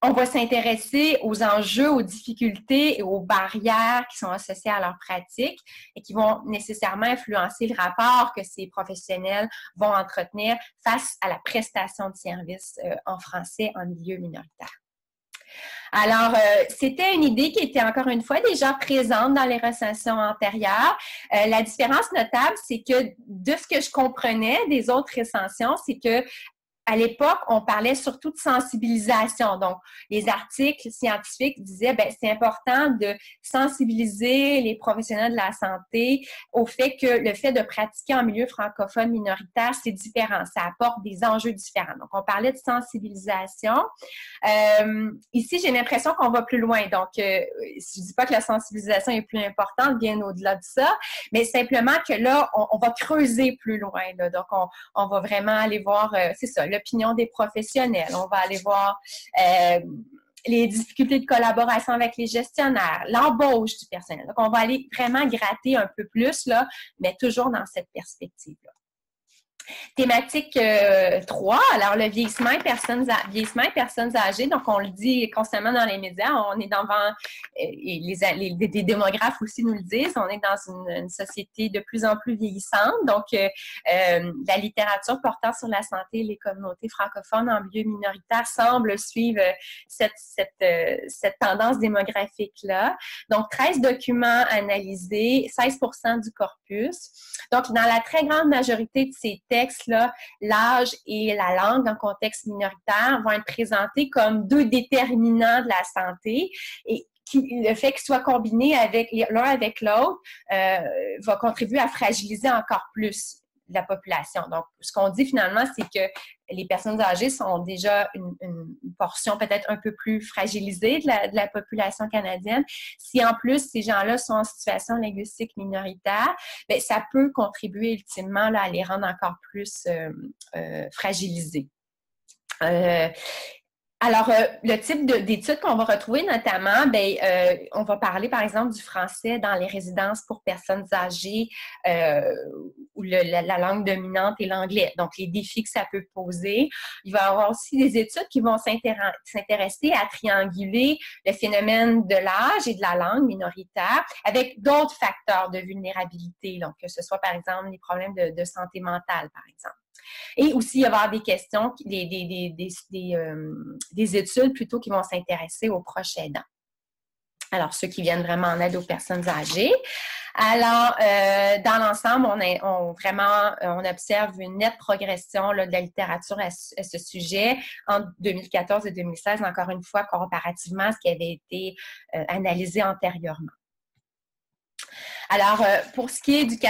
on va s'intéresser aux enjeux, aux difficultés et aux barrières qui sont associées à leur pratique et qui vont nécessairement influencer le rapport que ces professionnels vont entretenir face à la prestation de services en français en milieu minoritaire. Alors, c'était une idée qui était encore une fois déjà présente dans les recensions antérieures. La différence notable, c'est que de ce que je comprenais des autres recensions, c'est que à l'époque, on parlait surtout de sensibilisation. Donc, les articles scientifiques disaient, bien, c'est important de sensibiliser les professionnels de la santé au fait que le fait de pratiquer en milieu francophone minoritaire, c'est différent. Ça apporte des enjeux différents. Donc, on parlait de sensibilisation. Ici, j'ai l'impression qu'on va plus loin. Donc, je ne dis pas que la sensibilisation est plus importante, bien au-delà de ça, mais simplement que là, on va creuser plus loin. Là. Donc, on va vraiment aller voir, c'est ça, l'opinion des professionnels. On va aller voir les difficultés de collaboration avec les gestionnaires, l'embauche du personnel. Donc, on va aller vraiment gratter un peu plus, là, mais toujours dans cette perspective-là. Thématique 3, alors le vieillissement et personnes âgées. Donc, on le dit constamment dans les médias, on est devant, et les démographes aussi nous le disent, on est dans une société de plus en plus vieillissante. Donc, la littérature portant sur la santé et les communautés francophones en milieu minoritaire semble suivre cette tendance démographique-là. Donc, 13 documents analysés, 16% du corpus. Donc, dans la très grande majorité de ces textes-là, l'âge et la langue dans le contexte minoritaire vont être présentés comme deux déterminants de la santé et le fait qu'ils soient combinés l'un avec l'autre va contribuer à fragiliser encore plus la population. Donc, ce qu'on dit finalement, c'est que les personnes âgées sont déjà une portion peut-être un peu plus fragilisée de la population canadienne. Si en plus, ces gens-là sont en situation linguistique minoritaire, bien, ça peut contribuer ultimement là, à les rendre encore plus fragilisés. Alors, le type d'études qu'on va retrouver notamment, on va parler par exemple du français dans les résidences pour personnes âgées où la langue dominante est l'anglais. Donc, les défis que ça peut poser. Il va y avoir aussi des études qui vont s'intéresser à trianguler le phénomène de l'âge et de la langue minoritaire avec d'autres facteurs de vulnérabilité, donc que ce soit par exemple les problèmes de santé mentale, par exemple. Et aussi, il va y avoir des questions, des études plutôt qui vont s'intéresser aux proches aidants. Alors, ceux qui viennent vraiment en aide aux personnes âgées. Alors, dans l'ensemble, on observe une nette progression là, de la littérature à ce sujet entre 2014 et 2016, encore une fois, comparativement à ce qui avait été analysé antérieurement. Alors, pour ce qui est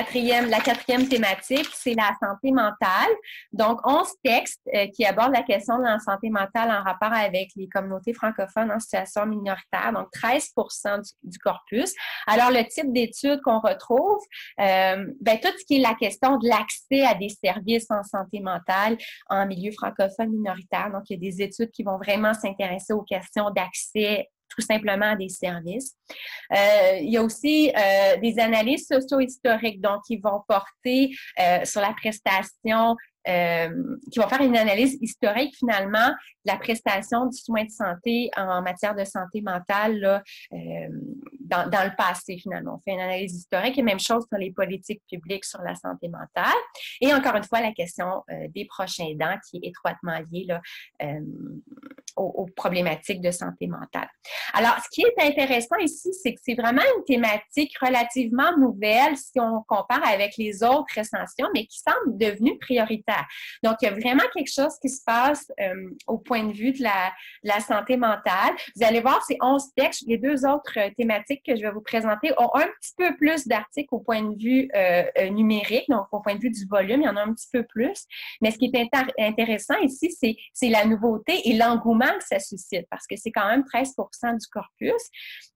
la quatrième thématique, c'est la santé mentale. Donc, 11 textes qui abordent la question de la santé mentale en rapport avec les communautés francophones en situation minoritaire, donc 13% du corpus. Alors, le type d'études qu'on retrouve, tout ce qui est la question de l'accès à des services en santé mentale en milieu francophone minoritaire. Donc, il y a des études qui vont vraiment s'intéresser aux questions d'accès tout simplement à des services. Il y a aussi des analyses socio-historiques, donc qui vont porter sur la prestation, qui vont faire une analyse historique finalement de la prestation du soin de santé en matière de santé mentale là, dans le passé finalement. On fait une analyse historique et même chose sur les politiques publiques sur la santé mentale. Et encore une fois, la question des proches aidants qui est étroitement liée là, aux problématiques de santé mentale. Alors, ce qui est intéressant ici, c'est que c'est vraiment une thématique relativement nouvelle si on compare avec les autres recensions, mais qui semble devenue prioritaire. Donc, il y a vraiment quelque chose qui se passe au point de vue de la santé mentale. Vous allez voir, ces 11 textes, les deux autres thématiques que je vais vous présenter ont un petit peu plus d'articles au point de vue numérique, donc au point de vue du volume, il y en a un petit peu plus. Mais ce qui est intéressant ici, c'est la nouveauté et l'engouement l'engouement que ça suscite, parce que c'est quand même 13% du corpus.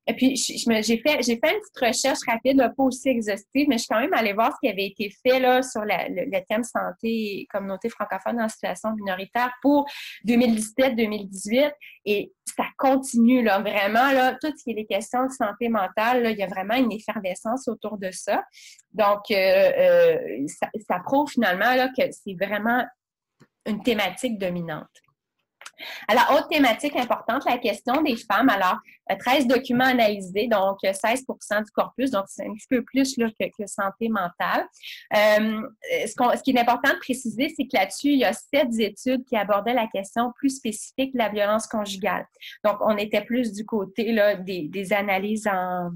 Et puis, j'ai fait une petite recherche rapide, là, pas aussi exhaustive, mais je suis quand même allée voir ce qui avait été fait là, sur le thème santé et communauté francophone en situation minoritaire pour 2017-2018. Et ça continue, là, vraiment, là, tout ce qui est les questions de santé mentale, là, il y a vraiment une effervescence autour de ça. Donc, ça prouve finalement là, que c'est vraiment une thématique dominante. Alors, autre thématique importante, la question des femmes. Alors, 13 documents analysés, donc 16% du corpus, donc c'est un petit peu plus là, que santé mentale. Ce qui est important de préciser, c'est que là-dessus, il y a 7 études qui abordaient la question plus spécifique de la violence conjugale. Donc, on était plus du côté là, des analyses en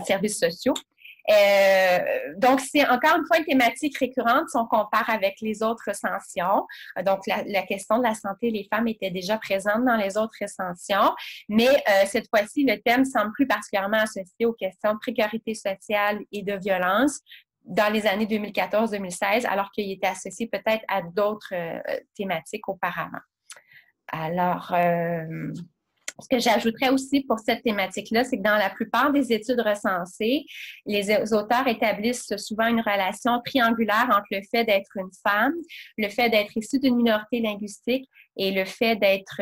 services sociaux. Donc, c'est encore une fois une thématique récurrente si on compare avec les autres recensions. Donc, la question de la santé des femmes était déjà présente dans les autres recensions, mais cette fois-ci, le thème semble plus particulièrement associé aux questions de précarité sociale et de violence dans les années 2014-2016, alors qu'il était associé peut-être à d'autres thématiques auparavant. Alors, ce que j'ajouterais aussi pour cette thématique-là, c'est que dans la plupart des études recensées, les auteurs établissent souvent une relation triangulaire entre le fait d'être une femme, le fait d'être issue d'une minorité linguistique et le fait d'être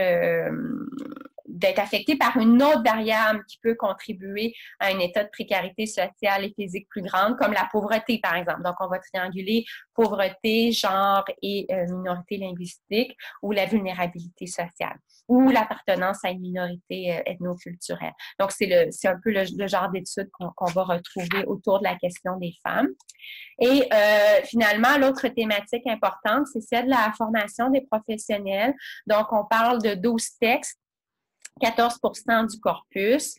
affecté par une autre variable qui peut contribuer à un état de précarité sociale et physique plus grande, comme la pauvreté, par exemple. Donc, on va trianguler pauvreté, genre et minorité linguistique, ou la vulnérabilité sociale, ou l'appartenance à une minorité ethnoculturelle. Donc, c'est un peu le genre d'études qu'on va retrouver autour de la question des femmes. Et finalement, l'autre thématique importante, c'est celle de la formation des professionnels. Donc, on parle de 12 textes, 14% du corpus.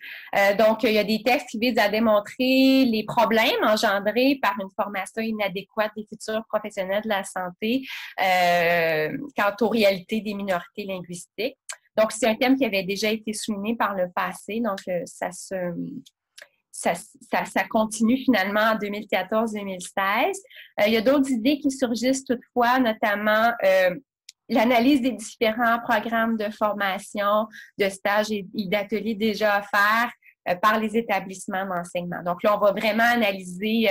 Donc, il y a des textes qui visent à démontrer les problèmes engendrés par une formation inadéquate des futurs professionnels de la santé quant aux réalités des minorités linguistiques. Donc, c'est un thème qui avait déjà été souligné par le passé. Donc, ça continue finalement en 2014-2016. Il y a d'autres idées qui surgissent toutefois, notamment l'analyse des différents programmes de formation, de stages et d'ateliers déjà offerts par les établissements d'enseignement. Donc là, on va vraiment analyser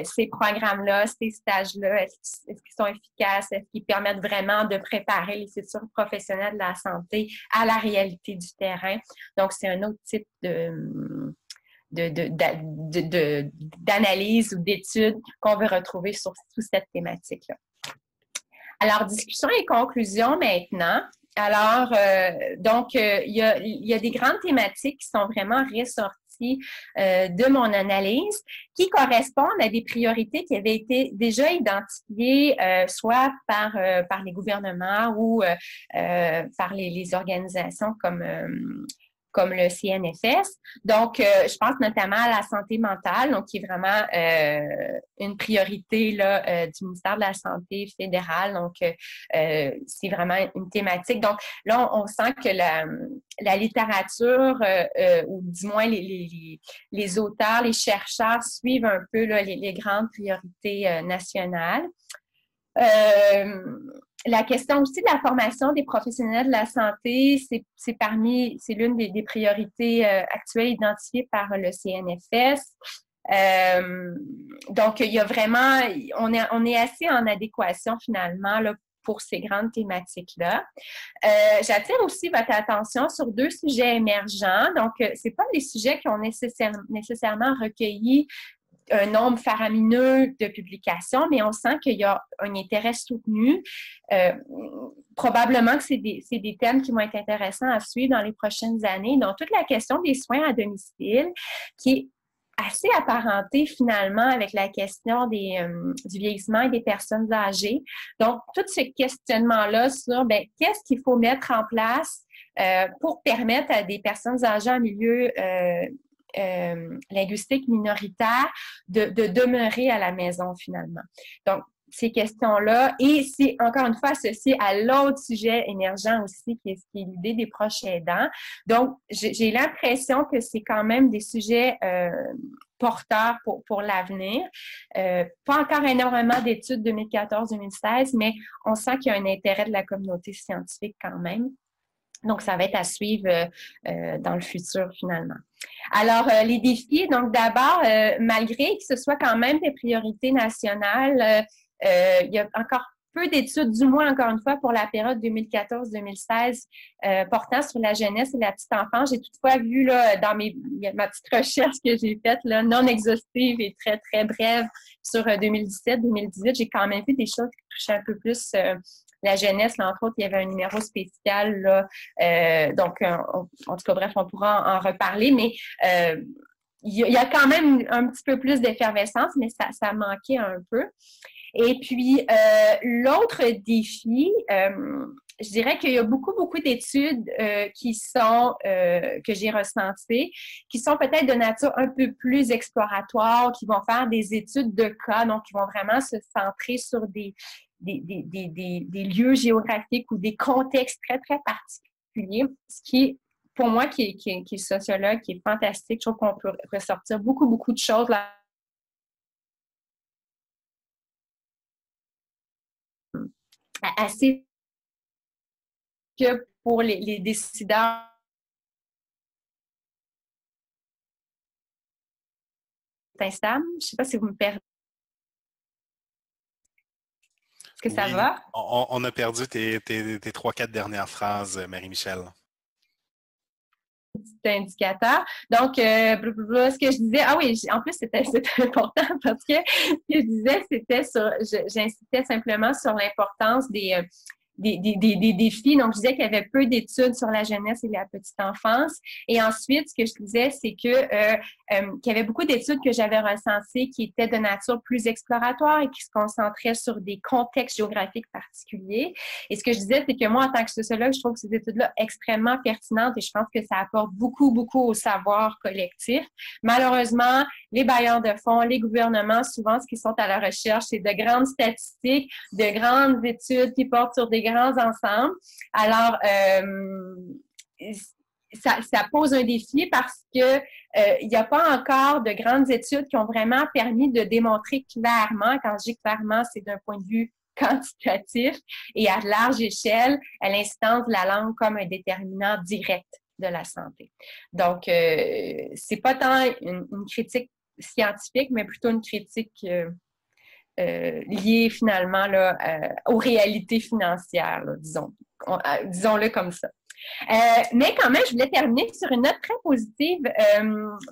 ces programmes-là, ces stages-là, est-ce qu'ils sont efficaces, est-ce qu'ils permettent vraiment de préparer les futurs professionnels de la santé à la réalité du terrain. Donc, c'est un autre type d'analyse ou d'études qu'on veut retrouver sous cette thématique-là. Alors, discussion et conclusion maintenant. Alors, donc, il y a des grandes thématiques qui sont vraiment ressorties de mon analyse, qui correspondent à des priorités qui avaient été déjà identifiées soit par les gouvernements ou par les organisations comme le CNFS. Donc, je pense notamment à la santé mentale, donc qui est vraiment une priorité là, du ministère de la Santé fédéral. Donc, c'est vraiment une thématique. Donc, là, on sent que la littérature, ou du moins les auteurs, les chercheurs suivent un peu là, les grandes priorités nationales. La question aussi de la formation des professionnels de la santé, c'est l'une des priorités actuelles identifiées par le CNFS. Donc, il y a vraiment, on est assez en adéquation finalement là, pour ces grandes thématiques-là. J'attire aussi votre attention sur 2 sujets émergents. Donc, c'est pas des sujets qui ont nécessairement recueilli un nombre faramineux de publications, mais on sent qu'il y a un intérêt soutenu. Probablement que c'est des thèmes qui vont être intéressants à suivre dans les prochaines années. Donc, toute la question des soins à domicile, qui est assez apparentée finalement avec la question du vieillissement et des personnes âgées. Donc, tout ce questionnement-là sur qu'est-ce qu'il faut mettre en place pour permettre à des personnes âgées en milieu linguistique minoritaire de demeurer à la maison finalement. Donc, ces questions-là. Et c'est encore une fois associé à l'autre sujet émergent aussi, qui est l'idée des proches aidants. Donc, j'ai l'impression que c'est quand même des sujets porteurs pour l'avenir. Pas encore énormément d'études 2014-2016, mais on sent qu'il y a un intérêt de la communauté scientifique quand même. Donc, ça va être à suivre dans le futur, finalement. Alors, les défis, donc d'abord, malgré que ce soit quand même des priorités nationales, il y a encore peu d'études, du moins encore une fois pour la période 2014-2016, portant sur la jeunesse et la petite enfance. J'ai toutefois vu là, dans ma petite recherche que j'ai faite, là, non exhaustive et très, très brève sur 2017-2018, j'ai quand même vu des choses qui touchaient un peu plus la jeunesse. Là, entre autres, il y avait un numéro spécial. Là, donc, en tout cas, bref, on pourra en reparler, mais il y a quand même un petit peu plus d'effervescence, mais ça manquait un peu. Et puis, l'autre défi, je dirais qu'il y a beaucoup d'études qui sont, que j'ai recensées, qui sont peut-être de nature un peu plus exploratoire, qui vont faire des études de cas, donc qui vont vraiment se centrer sur des lieux géographiques ou des contextes très, très particuliers, ce qui est, pour moi, qui est sociologue, qui est fantastique. Je trouve qu'on peut ressortir beaucoup de choses là. Assez que pour les décideurs instables. Je ne sais pas si vous me perdez. Est-ce que ça va? On a perdu tes 3-4 dernières phrases, Marie-Michel. Petit indicateur. Donc, ce que je disais, ah oui, en plus, c'était important parce que ce que je disais, c'était j'insistais simplement sur l'importance des défis. Donc, je disais qu'il y avait peu d'études sur la jeunesse et la petite enfance. Et ensuite, ce que je disais, c'est que qu'il y avait beaucoup d'études que j'avais recensées qui étaient de nature plus exploratoire et qui se concentraient sur des contextes géographiques particuliers. Et ce que je disais, c'est que moi, en tant que sociologue, je trouve que ces études-là extrêmement pertinentes et je pense que ça apporte beaucoup au savoir collectif. Malheureusement, les bailleurs de fonds, les gouvernements, souvent, ce qu'ils sont à la recherche, c'est de grandes statistiques, de grandes études qui portent sur des grands ensembles. Alors, ça pose un défi parce que il n'y a pas encore de grandes études qui ont vraiment permis de démontrer clairement, quand je dis clairement, c'est d'un point de vue quantitatif et à large échelle, à l'instance de la langue comme un déterminant direct de la santé. Donc, c'est pas tant une critique scientifique, mais plutôt une critique liée finalement là, aux réalités financières, là, disons-le comme ça. Mais quand même, je voulais terminer sur une note très positive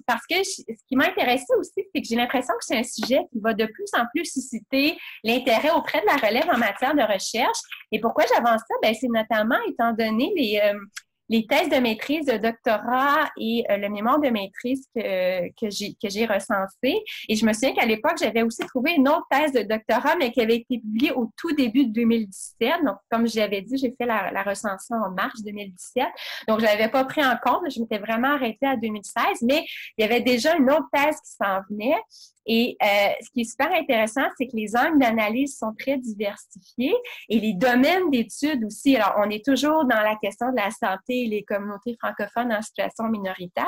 parce que ce qui m'a intéressée aussi, c'est que j'ai l'impression que c'est un sujet qui va de plus en plus susciter l'intérêt auprès de la relève en matière de recherche. Et pourquoi j'avance ça? Ben, c'est notamment étant donné les thèses de maîtrise, de doctorat et le mémoire de maîtrise que j'ai recensé. Et je me souviens qu'à l'époque, j'avais aussi trouvé une autre thèse de doctorat, mais qui avait été publiée au tout début de 2017. Donc, comme je l'avais dit, j'ai fait la recension en mars 2017. Donc, je ne l'avais pas pris en compte. Je m'étais vraiment arrêtée à 2016, mais il y avait déjà une autre thèse qui s'en venait. Et ce qui est super intéressant, c'est que les angles d'analyse sont très diversifiés et les domaines d'études aussi. Alors, on est toujours dans la question de la santé et les communautés francophones en situation minoritaire,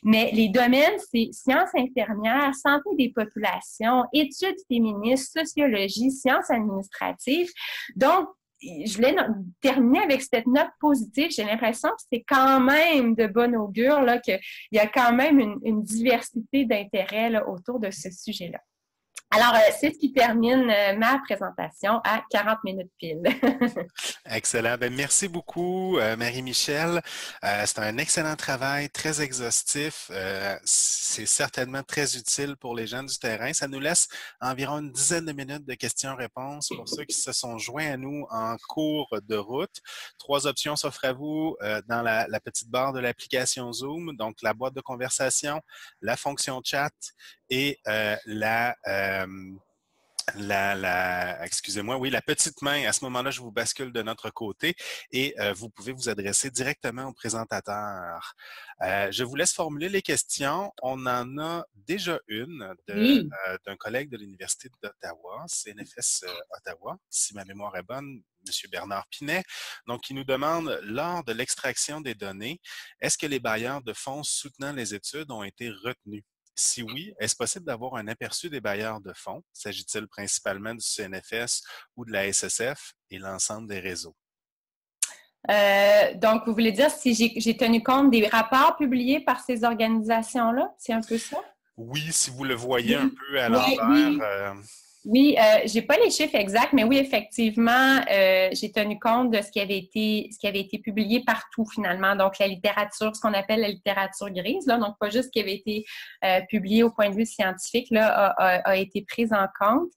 mais les domaines, c'est sciences infirmières, santé des populations, études féministes, sociologie, sciences administratives. Donc, je voulais terminer avec cette note positive. J'ai l'impression que c'est quand même de bon augure, là, qu'il y a quand même une diversité d'intérêts là, autour de ce sujet-là. Alors, c'est ce qui termine ma présentation à 40 minutes pile. Excellent. Ben, merci beaucoup, Marie-Michel. C'est un excellent travail, très exhaustif. C'est certainement très utile pour les gens du terrain. Ça nous laisse environ une dizaine de minutes de questions-réponses pour ceux qui se sont joints à nous en cours de route. 3 options s'offrent à vous dans la petite barre de l'application Zoom, donc la boîte de conversation, la fonction chat et excusez-moi, oui, la petite main. À ce moment-là, je vous bascule de notre côté et vous pouvez vous adresser directement au présentateur. Je vous laisse formuler les questions. On en a déjà une Oui. d'un collègue de l'Université d'Ottawa, CNFS Ottawa, si ma mémoire est bonne, M. Bernard Pinet, donc qui nous demande, lors de l'extraction des données, est-ce que les bailleurs de fonds soutenant les études ont été retenus? Si oui, est-ce possible d'avoir un aperçu des bailleurs de fonds? S'agit-il principalement du CNFS ou de la SSF et l'ensemble des réseaux? Donc, vous voulez dire si j'ai tenu compte des rapports publiés par ces organisations-là? C'est un peu ça? Oui, si vous le voyez un Oui, peu à oui, l'envers. oui. Oui, j'ai pas les chiffres exacts, mais oui, effectivement, j'ai tenu compte de ce qui avait été publié partout finalement. Donc, la littérature, ce qu'on appelle la littérature grise, là, donc pas juste ce qui avait été publié au point de vue scientifique, là, a été prise en compte.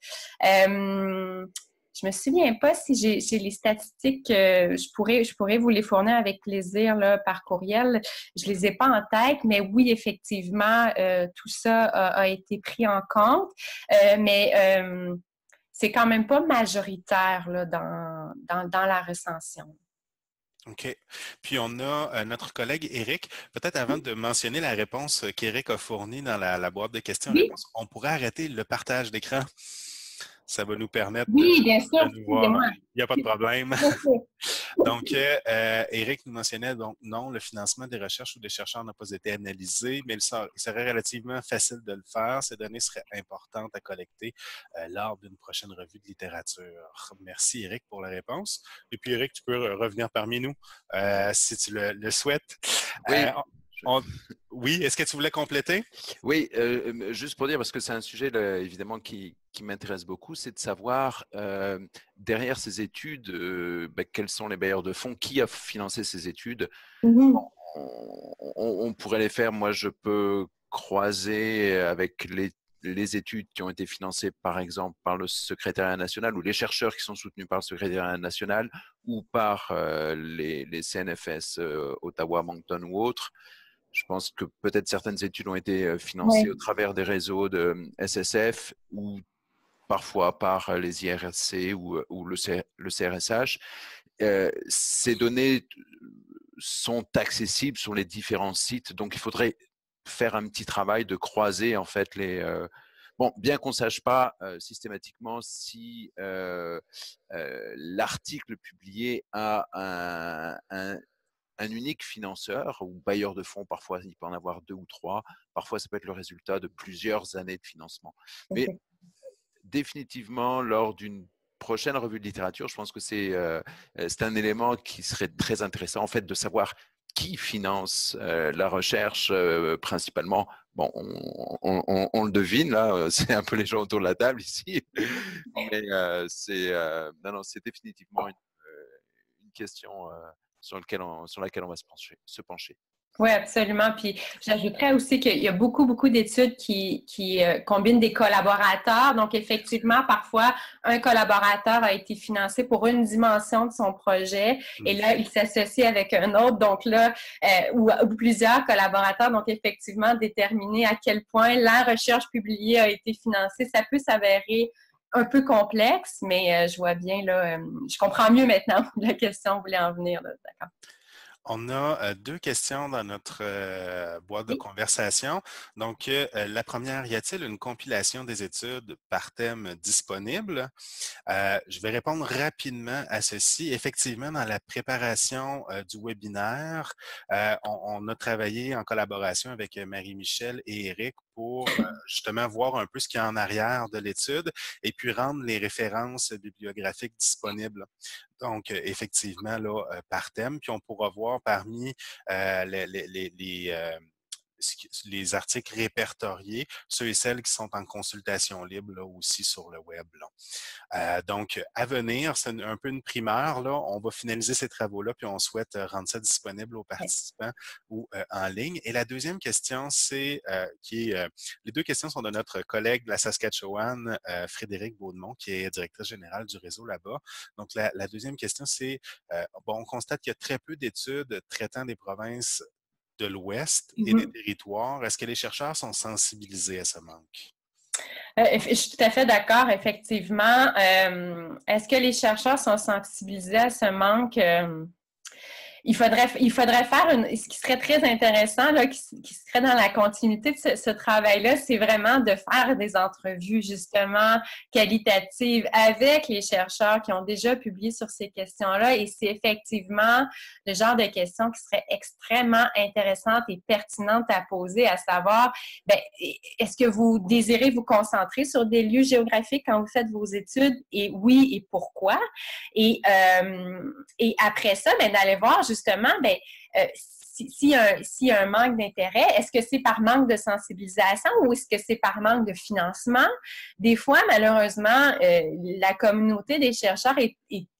Je me souviens pas si j'ai les statistiques, je pourrais vous les fournir avec plaisir là, par courriel. Je les ai pas en tête, mais oui, effectivement, tout ça a été pris en compte. Mais c'est quand même pas majoritaire là, dans la recension. OK. Puis on a notre collègue Éric. Peut-être avant de mentionner la réponse qu'Éric a fournie dans la boîte de Oui, questions-réponses, on pourrait arrêter le partage d'écran. Ça va nous permettre oui, bien sûr, de nous voir. excusez-moi. Il n'y a pas de problème. Bien sûr. Donc, Éric nous mentionnait donc non, le financement des recherches ou des chercheurs n'a pas été analysé, mais il serait relativement facile de le faire. Ces données seraient importantes à collecter lors d'une prochaine revue de littérature. Merci, Éric, pour la réponse. Et puis, Éric, tu peux revenir parmi nous si tu le souhaites. Oui. Oui, est-ce que tu voulais compléter? Oui, juste pour dire, parce que c'est un sujet là, évidemment qui m'intéresse beaucoup, c'est de savoir derrière ces études, quels sont les bailleurs de fonds, qui a financé ces études. Mhm. On pourrait les faire, moi je peux croiser avec les études qui ont été financées par exemple par le secrétariat national ou les chercheurs qui sont soutenus par le secrétariat national ou par les CNFS Ottawa, Moncton ou autres. Je pense que peut-être certaines études ont été financées au Oui. travers des réseaux de SSF ou parfois par les IRC ou le CRSH. Ces données sont accessibles sur les différents sites, donc il faudrait faire un petit travail de croiser en fait les. Bon, bien qu'on ne sache pas systématiquement si l'article publié a un unique financeur ou bailleur de fonds, parfois il peut en avoir 2 ou 3, parfois ça peut être le résultat de plusieurs années de financement. Mais définitivement, lors d'une prochaine revue de littérature, je pense que c'est un élément qui serait très intéressant en fait de savoir qui finance la recherche principalement. Bon, on le devine là, c'est un peu les gens autour de la table ici, mais c'est définitivement une question sur laquelle on va se pencher. Oui, absolument. Puis j'ajouterais aussi qu'il y a beaucoup, beaucoup d'études qui combinent des collaborateurs. Donc, effectivement, parfois, un collaborateur a été financé pour une dimension de son projet et là, il s'associe avec un autre. Donc là, ou plusieurs collaborateurs. Donc, effectivement, déterminer à quel point la recherche publiée a été financée, ça peut s'avérer un peu complexe, mais je vois bien, là, je comprends mieux maintenant la question, vous voulez en venir. D'accord. On a deux questions dans notre boîte de Oui. conversation. Donc, la première, y a-t-il une compilation des études par thème disponible? Je vais répondre rapidement à ceci. Effectivement, dans la préparation du webinaire, on a travaillé en collaboration avec Marie-Michel et Éric pour justement voir un peu ce qu'il y a en arrière de l'étude et puis rendre les références bibliographiques disponibles. Donc, effectivement, là, par thème, puis on pourra voir parmi les articles répertoriés, ceux et celles qui sont en consultation libre là, aussi sur le web. Donc, à venir, c'est un peu une primeur. Là. On va finaliser ces travaux-là, puis on souhaite rendre ça disponible aux participants ou en ligne. Et la deuxième question, c'est les deux questions sont de notre collègue de la Saskatchewan, Frédéric Baudemont, qui est directrice générale du réseau là-bas. Donc, la deuxième question, c'est, on constate qu'il y a très peu d'études traitant des provinces de l'Ouest et des territoires. Est-ce que les chercheurs sont sensibilisés à ce manque? Je suis tout à fait d'accord, effectivement. Est-ce que les chercheurs sont sensibilisés à ce manque? Il faudrait faire ce qui serait très intéressant, là, qui serait dans la continuité de ce travail-là, c'est vraiment de faire des entrevues justement qualitatives avec les chercheurs qui ont déjà publié sur ces questions-là. Et c'est effectivement le genre de questions qui seraient extrêmement intéressantes et pertinentes à poser, à savoir, ben, est-ce que vous désirez vous concentrer sur des lieux géographiques quand vous faites vos études? Et oui, et pourquoi? Et après ça, ben, d'aller voir justement, ben, s'il y a un manque d'intérêt, est-ce que c'est par manque de sensibilisation ou est-ce que c'est par manque de financement? Des fois, malheureusement, la communauté des chercheurs est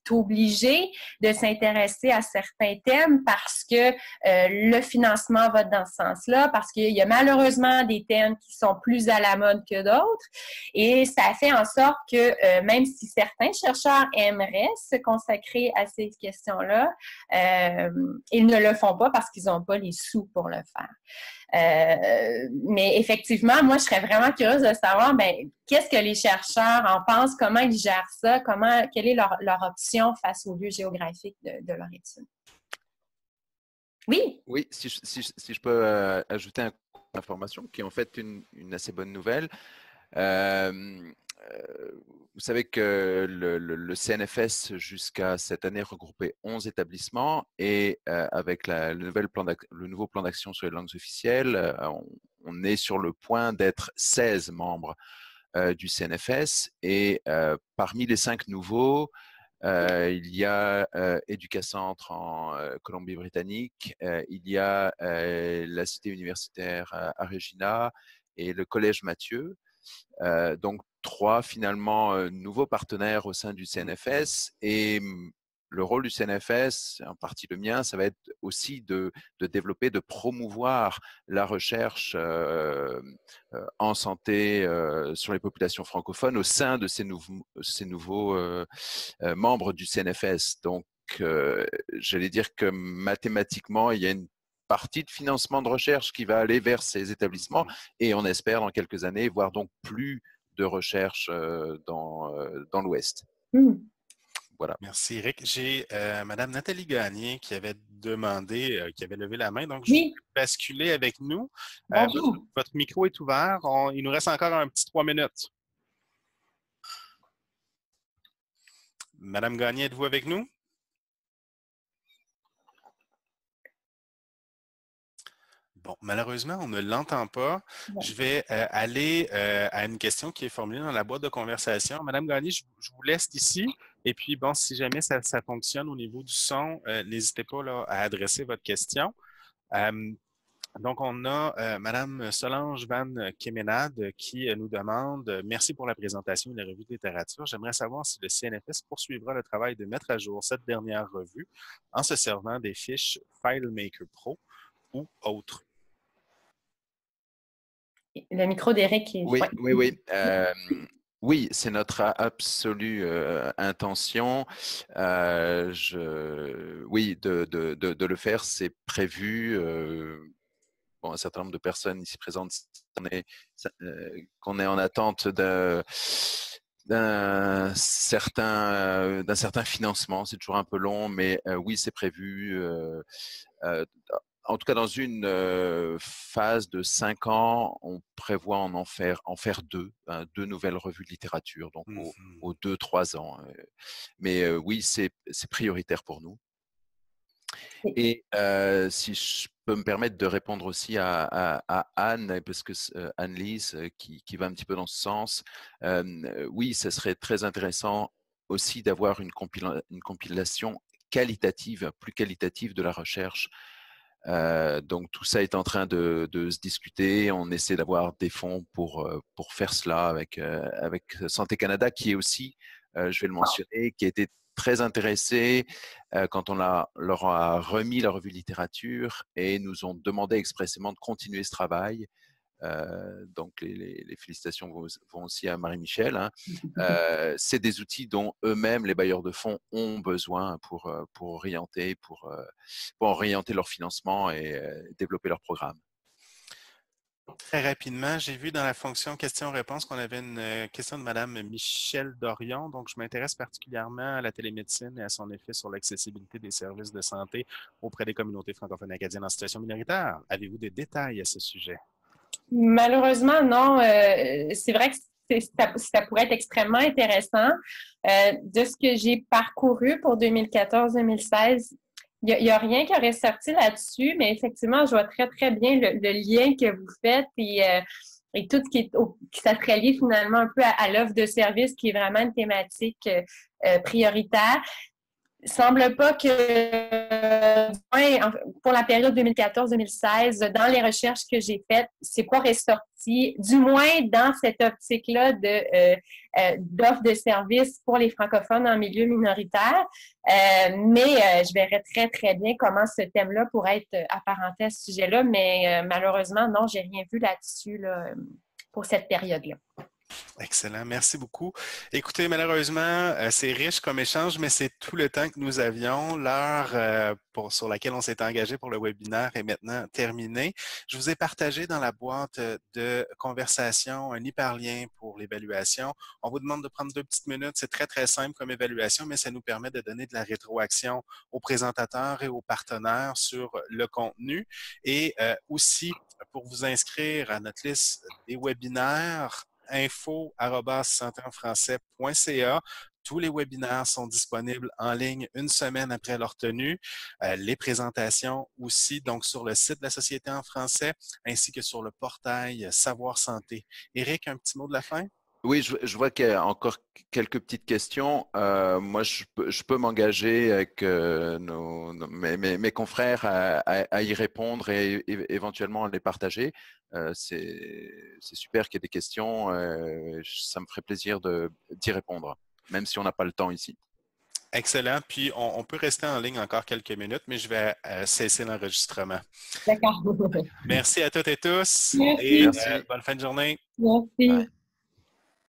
obligée de s'intéresser à certains thèmes parce que le financement va dans ce sens-là, parce qu'il y a malheureusement des thèmes qui sont plus à la mode que d'autres. Et ça fait en sorte que même si certains chercheurs aimeraient se consacrer à ces questions-là, ils ne le font pas parce qu'ils n'ont pas les sous pour le faire. Mais effectivement, moi, je serais vraiment curieuse de savoir, ben, qu'est-ce que les chercheurs en pensent, comment ils gèrent ça, quelle est leur option face au lieu géographique de leur étude. Oui? Oui, si je peux ajouter une information qui est en fait une assez bonne nouvelle. Vous savez que le CNFS, jusqu'à cette année, regroupait 11 établissements et avec le nouveau plan d'action sur les langues officielles, on est sur le point d'être 16 membres du CNFS et parmi les 5 nouveaux, il y a Educacentre en Colombie-Britannique, il y a la cité universitaire à Regina et le collège Mathieu. Donc, 3 finalement nouveaux partenaires au sein du CNFS et le rôle du CNFS, en partie le mien, ça va être aussi de développer, de promouvoir la recherche en santé sur les populations francophones au sein de ces nouveaux membres du CNFS. Donc, j'allais dire que mathématiquement, il y a une partie de financement de recherche qui va aller vers ces établissements et on espère dans quelques années voir donc plus de recherche dans l'Ouest. Voilà. Merci, Eric. J'ai Madame Nathalie Gagné qui avait demandé, qui avait levé la main, donc je Oui. vais basculer avec nous. Bonjour. Votre micro est ouvert. Il nous reste encore un petit 3 minutes. Madame Gagné, êtes-vous avec nous? Bon, malheureusement, on ne l'entend pas. Bon. Je vais aller à une question qui est formulée dans la boîte de conversation. Madame Gagné, je vous laisse ici. Et puis, bon, si jamais ça fonctionne au niveau du son, n'hésitez pas là, à adresser votre question. Donc, on a Madame Solange Van Kemenade qui nous demande « Merci pour la présentation de la revue de littérature. J'aimerais savoir si le CNFS poursuivra le travail de mettre à jour cette dernière revue en se servant des fiches FileMaker Pro ou autres. » Le micro d'Éric est... Oui, oui, oui. Oui, c'est notre absolue intention. Oui, de le faire, c'est prévu. Bon, un certain nombre de personnes ici présentes, qu'on est en attente d'un certain financement. C'est toujours un peu long, mais oui, c'est prévu. En tout cas, dans une phase de 5 ans, on prévoit en faire 2, deux nouvelles revues de littérature, donc aux 2-3 ans. Mais oui, c'est prioritaire pour nous. Et si je peux me permettre de répondre aussi à Anne, parce que Anne-Lise, qui va un petit peu dans ce sens, oui, ce serait très intéressant aussi d'avoir une compilation qualitative, plus qualitative de la recherche. Donc tout ça est en train de se discuter. On essaie d'avoir des fonds pour faire cela avec Santé Canada, qui est aussi, je vais le mentionner, qui a été très intéressé quand on leur a remis la revue de littérature et nous ont demandé expressément de continuer ce travail. Donc les félicitations vont aussi à Marie-Michel. Hein. C'est des outils dont eux-mêmes, les bailleurs de fonds, ont besoin pour orienter leur financement et développer leur programme. Très rapidement, j'ai vu dans la fonction questions-réponses qu'on avait une question de Mme Michèle Dorion. Donc, je m'intéresse particulièrement à la télémédecine et à son effet sur l'accessibilité des services de santé auprès des communautés francophones acadiennes en situation minoritaire. Avez-vous des détails à ce sujet? Malheureusement, non. C'est vrai que ça pourrait être extrêmement intéressant. De ce que j'ai parcouru pour 2014-2016, il n'y a rien qui aurait sorti là-dessus, mais effectivement, je vois très, très bien le lien que vous faites et tout ce qui s'est lié finalement un peu à l'offre de service qui est vraiment une thématique prioritaire. Il semble pas que, pour la période 2014-2016, dans les recherches que j'ai faites, c'est pas ressorti, du moins dans cette optique-là d'offre de services pour les francophones en milieu minoritaire. Mais je verrais très, très bien comment ce thème-là pourrait être apparenté à ce sujet-là, mais malheureusement, non, j'ai rien vu là-dessus là, pour cette période-là. Excellent, merci beaucoup. Écoutez, malheureusement, c'est riche comme échange, mais c'est tout le temps que nous avions. L'heure sur laquelle on s'est engagé pour le webinaire est maintenant terminée. Je vous ai partagé dans la boîte de conversation un hyperlien pour l'évaluation. On vous demande de prendre 2 petites minutes. C'est très, très simple comme évaluation, mais ça nous permet de donner de la rétroaction aux présentateurs et aux partenaires sur le contenu. Et aussi, pour vous inscrire à notre liste des webinaires, info@santéenfrançais.ca. Tous les webinaires sont disponibles en ligne une semaine après leur tenue. Les présentations aussi, donc sur le site de la Société en français, ainsi que sur le portail Savoir Santé. Éric, un petit mot de la fin? Oui, je vois qu'il y a encore quelques petites questions. Moi, je peux m'engager avec mes confrères à y répondre et éventuellement à les partager. C'est super qu'il y ait des questions. Ça me ferait plaisir d'y répondre, même si on n'a pas le temps ici. Excellent. Puis, on peut rester en ligne encore quelques minutes, mais je vais cesser l'enregistrement. D'accord. Merci à toutes et tous. Merci. Et Merci. bonne fin de journée. Merci. Bye.